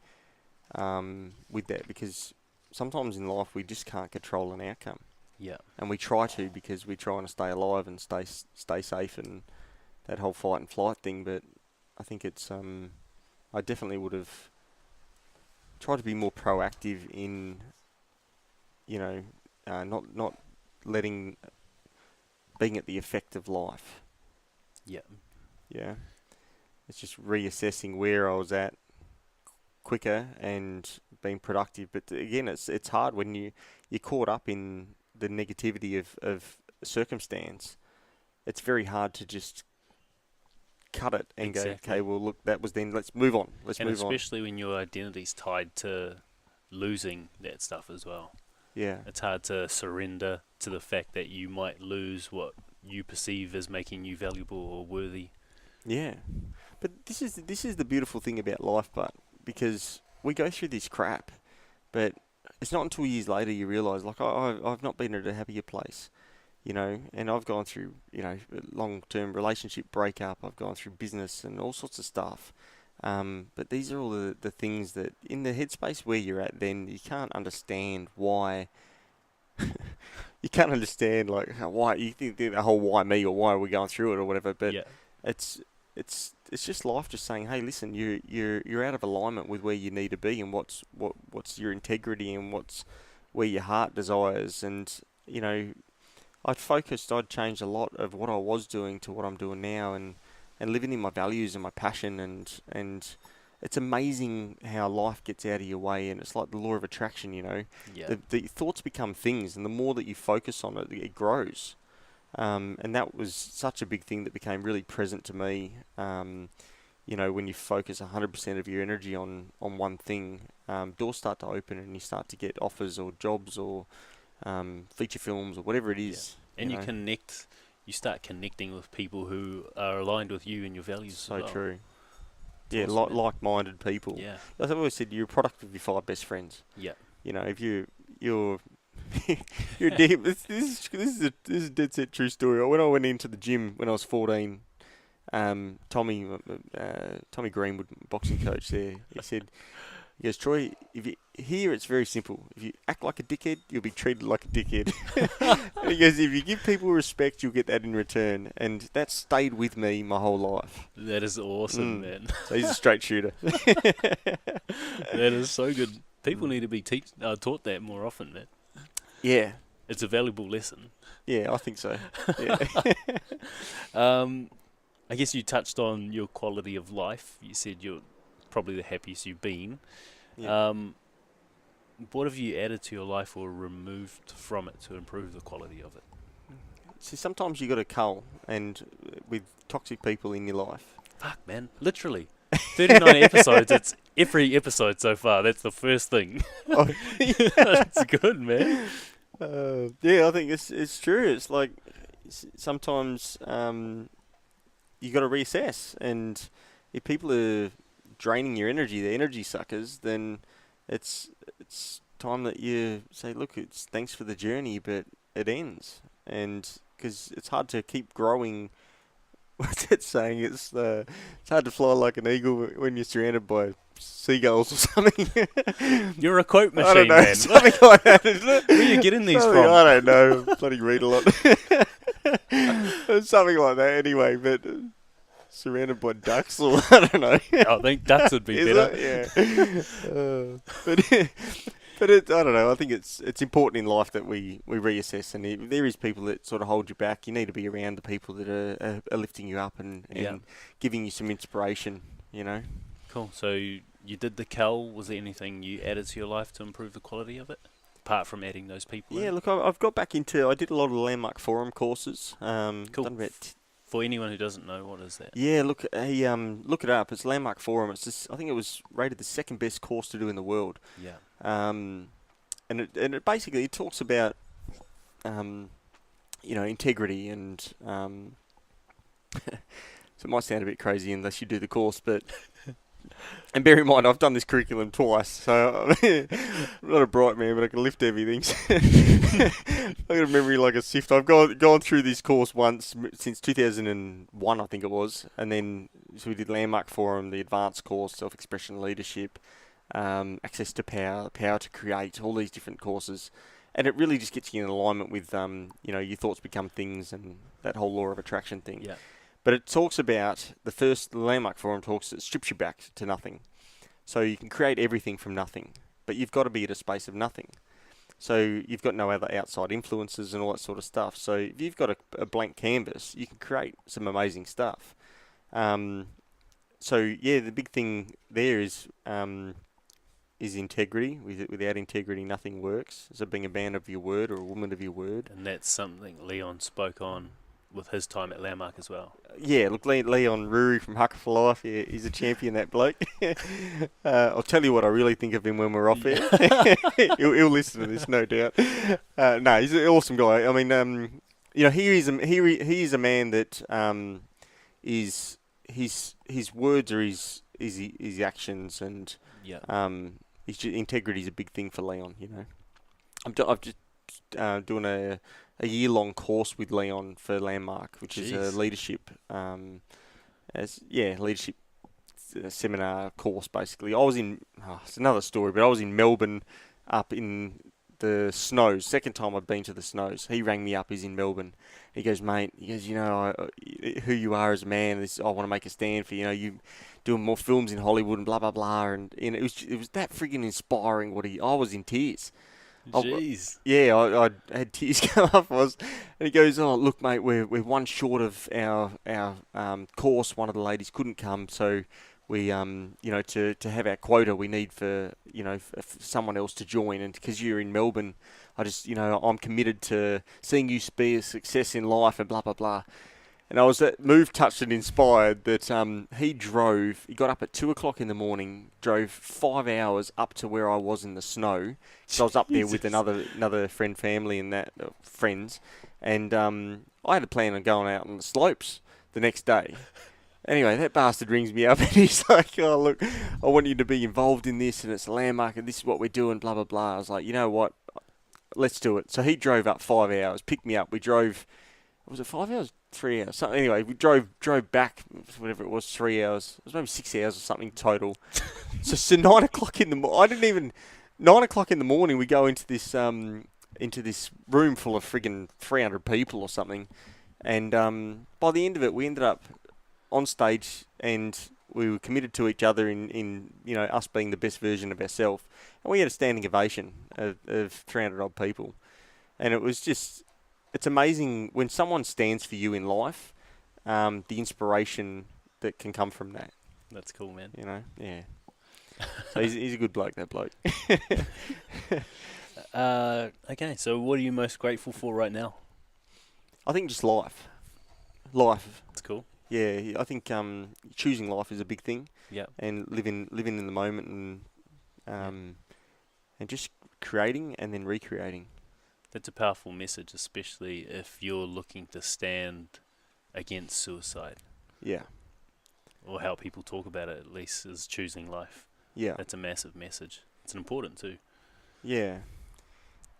with that, because sometimes in life we just can't control an outcome. Yeah. And we try to, because we're trying to stay alive and stay safe and that whole fight and flight thing. But I think it's I definitely would have tried to be more proactive in, not letting being at the effect of life. Yeah. Yeah. It's just reassessing where I was at quicker and being productive. But again, it's hard when you're caught up in the negativity of circumstance. It's very hard to just cut it and go, okay, well, look, that was then, let's move on. And especially when your identity's tied to losing that stuff as well. Yeah. It's hard to surrender to the fact that you might lose what you perceive as making you valuable or worthy. Yeah. But this is the beautiful thing about life, but because we go through this crap, but it's not until years later you realise, like, I've not been at a happier place, and I've gone through, long-term relationship breakup, I've gone through business and all sorts of stuff. But these are all the things that, in the headspace where you're at, then you can't understand why. You can't understand, like, why you think the whole why me or why are we going through it or whatever. But yeah. It's just life just saying, hey, listen, you're out of alignment with where you need to be, and what's your integrity, and where your heart desires. And I'd changed a lot of what I was doing to what I'm doing now, and living in my values and my passion, and it's amazing how life gets out of your way, and it's like the law of attraction, Yeah. The thoughts become things, and the more that you focus on it, it grows. And that was such a big thing that became really present to me. When you focus 100% of your energy on one thing, doors start to open, and you start to get offers or jobs or feature films or whatever it is. Yeah. And you start connecting with people who are aligned with you and your values. So as well. true. That's Yeah, awesome, like-minded people. Yeah. As I've always said, you're a product of your 5 best friends. Yeah. If you're you're deep. This is a dead set true story. When I went into the gym when I was 14, Tommy Greenwood, boxing coach there, he goes, Troy, if you here it's very simple. If you act like a dickhead, you'll be treated like a dickhead. And he goes, if you give people respect, you'll get that in return. And that stayed with me my whole life. That is awesome, man. So he's a straight shooter. That is so good. People need to be taught that more often, man. Yeah. It's a valuable lesson. Yeah, I think so. Yeah. I guess you touched on your quality of life. You said you're probably the happiest you've been. Yeah. What have you added to your life or removed from it to improve the quality of it? See, sometimes you got to cull, and with toxic people in your life. Fuck, man. Literally. 39 episodes. It's every episode so far. That's the first thing. Oh, That's good, man. yeah, I think it's true. It's like sometimes you got to reassess, and if people are draining your energy, they're energy suckers, then it's time that you say, look, it's thanks for the journey, but it ends, and because it's hard to keep growing. What's that saying? It's hard to fly like an eagle when you're surrounded by seagulls or something. You're a quote I don't machine, know, man. something like that, isn't it? Where are you getting these Something- from? I don't know. I bloody read a lot. Something like that, anyway. But surrounded by ducks, or I don't know. I think ducks would be Is better. it? Yeah. But I don't know. I think it's important in life that we reassess, and if there is people that sort of hold you back, you need to be around the people that are lifting you up and Yeah. giving you some inspiration. You know. Cool. So you did the Cal. Was there anything you added to your life to improve the quality of it? Apart from adding those people Yeah. in? Look, I've got back into. I did a lot of the Landmark Forum courses. Cool. Done about For anyone who doesn't know, what is that? Yeah, look it up. It's Landmark Forum. It's just, I think it was rated the second best course to do in the world. Yeah. And it basically it talks about, integrity and so it might sound a bit crazy unless you do the course, but and bear in mind I've done this curriculum twice, so I'm not a bright man, but I can lift everything. I've got a memory like a sift. I've gone through this course once since 2001, I think it was, and then so we did Landmark Forum, the advanced course, self-expression, leadership, access to power, power to create, all these different courses, and it really just gets you in alignment with your thoughts become things and that whole law of attraction thing. Yeah. But it talks about the Landmark Forum it strips you back to nothing. So you can create everything from nothing, but you've got to be at a space of nothing. So you've got no other outside influences and all that sort of stuff. So if you've got a blank canvas, you can create some amazing stuff. So yeah, the big thing there is integrity. Without integrity, nothing works. So being a man of your word or a woman of your word. And that's something Leon spoke on with his time at Landmark as well. Yeah, look, Leon Ruri from Hucker for Life, yeah, he's a champion, that bloke. I'll tell you what I really think of him when we're off air. he'll listen to this, no doubt. No, he's an awesome guy. I mean, he is a man that is his words are his actions, and Yeah. integrity is a big thing for Leon. I'm just doing a year-long course with Leon for Landmark, which is a leadership, leadership seminar course. Basically, I was in. It's another story, but I was in Melbourne, up in the snows. Second time I've been to the snows. He rang me up. He's in Melbourne. He goes, mate. He goes, who you are as a man. I want to make a stand for you doing more films in Hollywood and blah blah blah. And it was that friggin' inspiring. I was in tears. Jeez. I had tears come up. And he goes, "Oh, look, mate, we're one short of our course. One of the ladies couldn't come, so we to have our quota, we need for someone else to join. And because you're in Melbourne, I'm committed to seeing you be a success in life and blah blah blah." And I was moved, touched, and inspired that he got up at 2:00 in the morning, drove 5 hours up to where I was in the snow. So I was up there with another friend, family, and friends. And I had a plan on going out on the slopes the next day. Anyway, that bastard rings me up and he's like, "Oh, look, I want you to be involved in this, and it's a Landmark, and this is what we're doing, blah, blah, blah." I was like, "You know what? Let's do it." So he drove up 5 hours, picked me up. We drove, was it 5 hours? 3 hours. So anyway, we drove back, whatever it was, 3 hours. It was maybe 6 hours or something total. So 9 o'clock in the morning, 9 o'clock in the morning, we go into this room full of friggin' 300 people or something. And by the end of it, we ended up on stage, and we were committed to each other in us being the best version of ourselves. And we had a standing ovation of 300 odd people. And it was just, it's amazing when someone stands for you in life, the inspiration that can come from that. That's cool, man. You know, yeah. So he's a good bloke, that bloke. Okay, so what are you most grateful for right now? I think just life. Life. That's cool. Yeah, I think choosing life is a big thing, Yeah. and living in the moment, and Yeah. and just creating and then recreating. That's a powerful message, especially if you're looking to stand against suicide, Yeah, or how people talk about it, at least, is choosing life. yeah, That's a massive message. It's important too. yeah,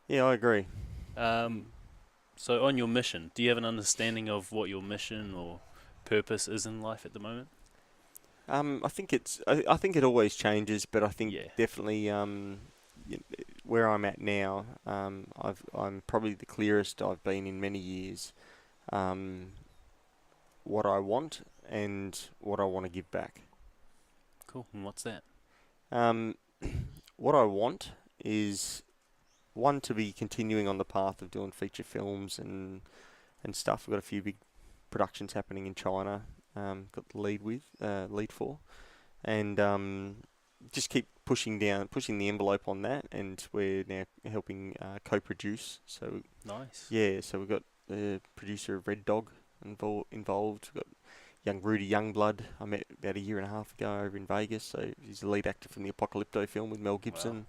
yeah. I agree. So on your mission, do you have an understanding of what your mission or purpose is in life at the moment? I think I think it always changes, but I think Yeah. definitely where I'm at now, I'm probably the clearest I've been in many years. Um, what I want and what I want to give back. Cool. And what's that? Um, what I want is one to be continuing on the path of doing feature films and stuff. We've got a few big productions happening in China. Got the lead for, and just keep pushing the envelope on that. And we're now helping co-produce. So Nice. yeah, so we've got the producer of Red Dog involved. We've got young Rudy Youngblood. I met about a year and a half ago over in Vegas. So he's the lead actor from the Apocalypto film with Mel Gibson.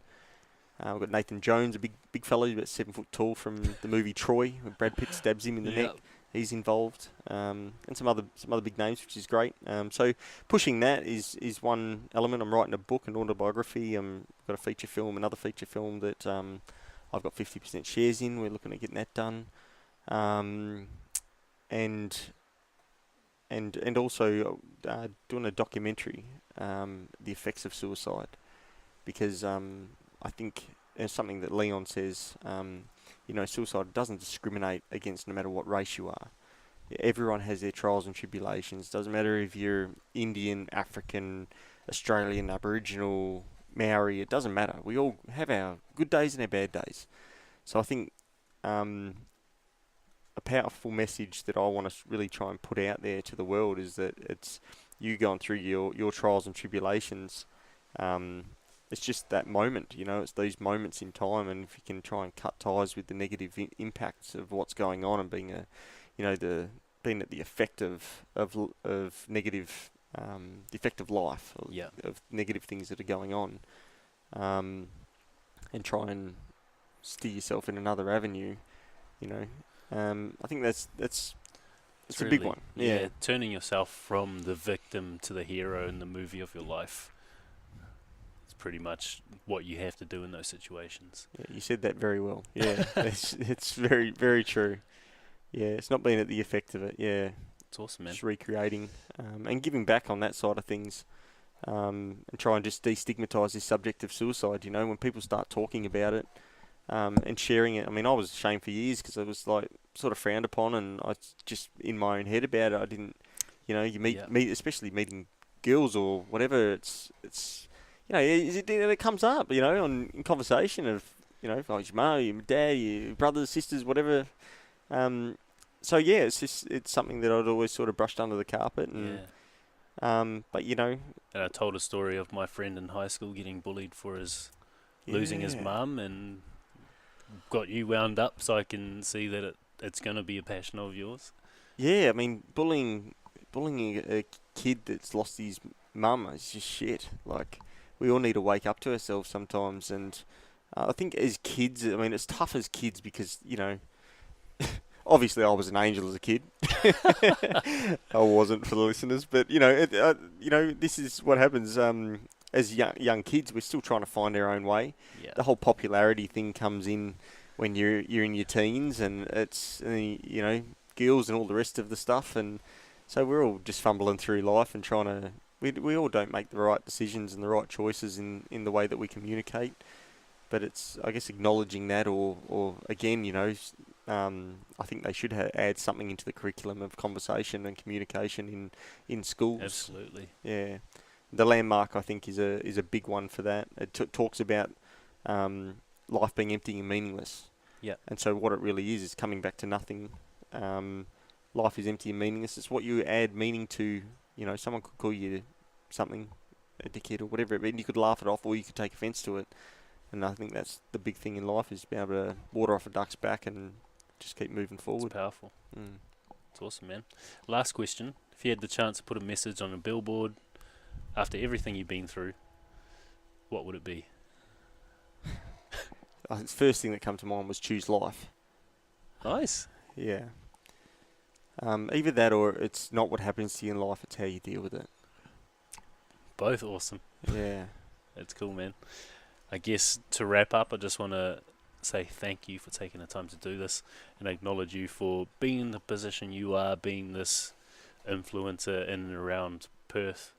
We've got Nathan Jones, a big fellow, about 7 foot tall, from the movie Troy, when Brad Pitt stabs him in the neck. He's involved, and some other big names, which is great. So pushing that is one element. I'm writing a book, an autobiography. I've got a feature film, another feature film that I've got 50% shares in. We're looking at getting that done, and also doing a documentary, the effects of suicide, because I think it's something that Leon says. Suicide doesn't discriminate against no matter what race you are. Everyone has their trials and tribulations. Doesn't matter if you're Indian, African, Australian, Aboriginal, Maori. It doesn't matter. We all have our good days and our bad days. So I think a powerful message that I want to really try and put out there to the world is that it's you going through your trials and tribulations. It's just that moment, it's these moments in time, and if you can try and cut ties with the negative impacts of what's going on, and being being at the effect of negative, the effect of life, of negative things that are going on, and try and steer yourself in another avenue, I think that's it's a big one. Yeah. Turning yourself from the victim to the hero in the movie of your life. Pretty much what you have to do in those situations. Yeah, you said that very well. Yeah, it's very, very true. Yeah, it's not being at the effect of it. Yeah, it's awesome, man. Just recreating and giving back on that side of things, and try and just destigmatise this subject of suicide. When people start talking about it and sharing it. I mean, I was ashamed for years because it was like sort of frowned upon, and I just in my own head about it. I didn't, you meet especially meeting girls or whatever. It's it comes up, in conversation of, if your mum, your dad, your brothers, sisters, whatever. So yeah, it's something that I'd always sort of brushed under the carpet, and but And I told a story of my friend in high school getting bullied for losing his mum, and got you wound up, so I can see that it's going to be a passion of yours. Yeah, I mean, bullying a kid that's lost his mum is just shit. Like, we all need to wake up to ourselves sometimes, and I think as kids, I mean, it's tough as kids because, obviously I was an angel as a kid. I wasn't, for the listeners, but, this is what happens as young kids. We're still trying to find our own way. Yeah. The whole popularity thing comes in when you're in your teens, and it's, girls and all the rest of the stuff, and so we're all just fumbling through life and trying to... We all don't make the right decisions and the right choices in the way that we communicate, but it's, I guess, acknowledging that, or again, I think they should add something into the curriculum of conversation and communication in schools. Absolutely. Yeah, the landmark, I think, is a big one for that. It talks about life being empty and meaningless. Yeah. And so what it really is coming back to nothing. Life is empty and meaningless. It's what you add meaning to. Someone could call you something, a dickhead or whatever, and you could laugh it off or you could take offence to it. And I think that's the big thing in life, is being able to water off a duck's back and just keep moving forward. It's powerful. Mm. It's awesome, man. Last question. If you had the chance to put a message on a billboard after everything you've been through, what would it be? I think the first thing that came to mind was choose life. Nice. Yeah. Either that or it's not what happens to you in life, it's how you deal with it. Both awesome. Yeah. That's cool, man. I guess to wrap up, I just want to say thank you for taking the time to do this and acknowledge you for being in the position you are, being this influencer in and around Perth,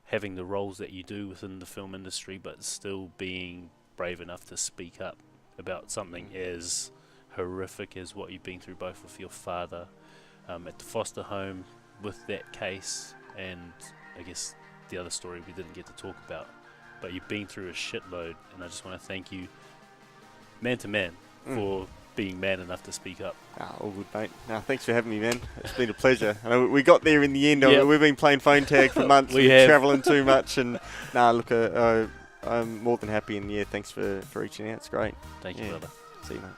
having the roles that you do within the film industry, but still being brave enough to speak up about something as horrific as what you've been through, both with your father at the foster home with that case, and I guess the other story we didn't get to talk about. But you've been through a shitload, and I just want to thank you, man to man, for being man enough to speak up. All good, mate. Thanks for having me, man. It's been a pleasure. I know we got there in the end. Yep. We've been playing phone tag for months. We We've have. travelling too much. And look, I'm more than happy. And, thanks for reaching out. It's great. Thank you, brother. See you, mate.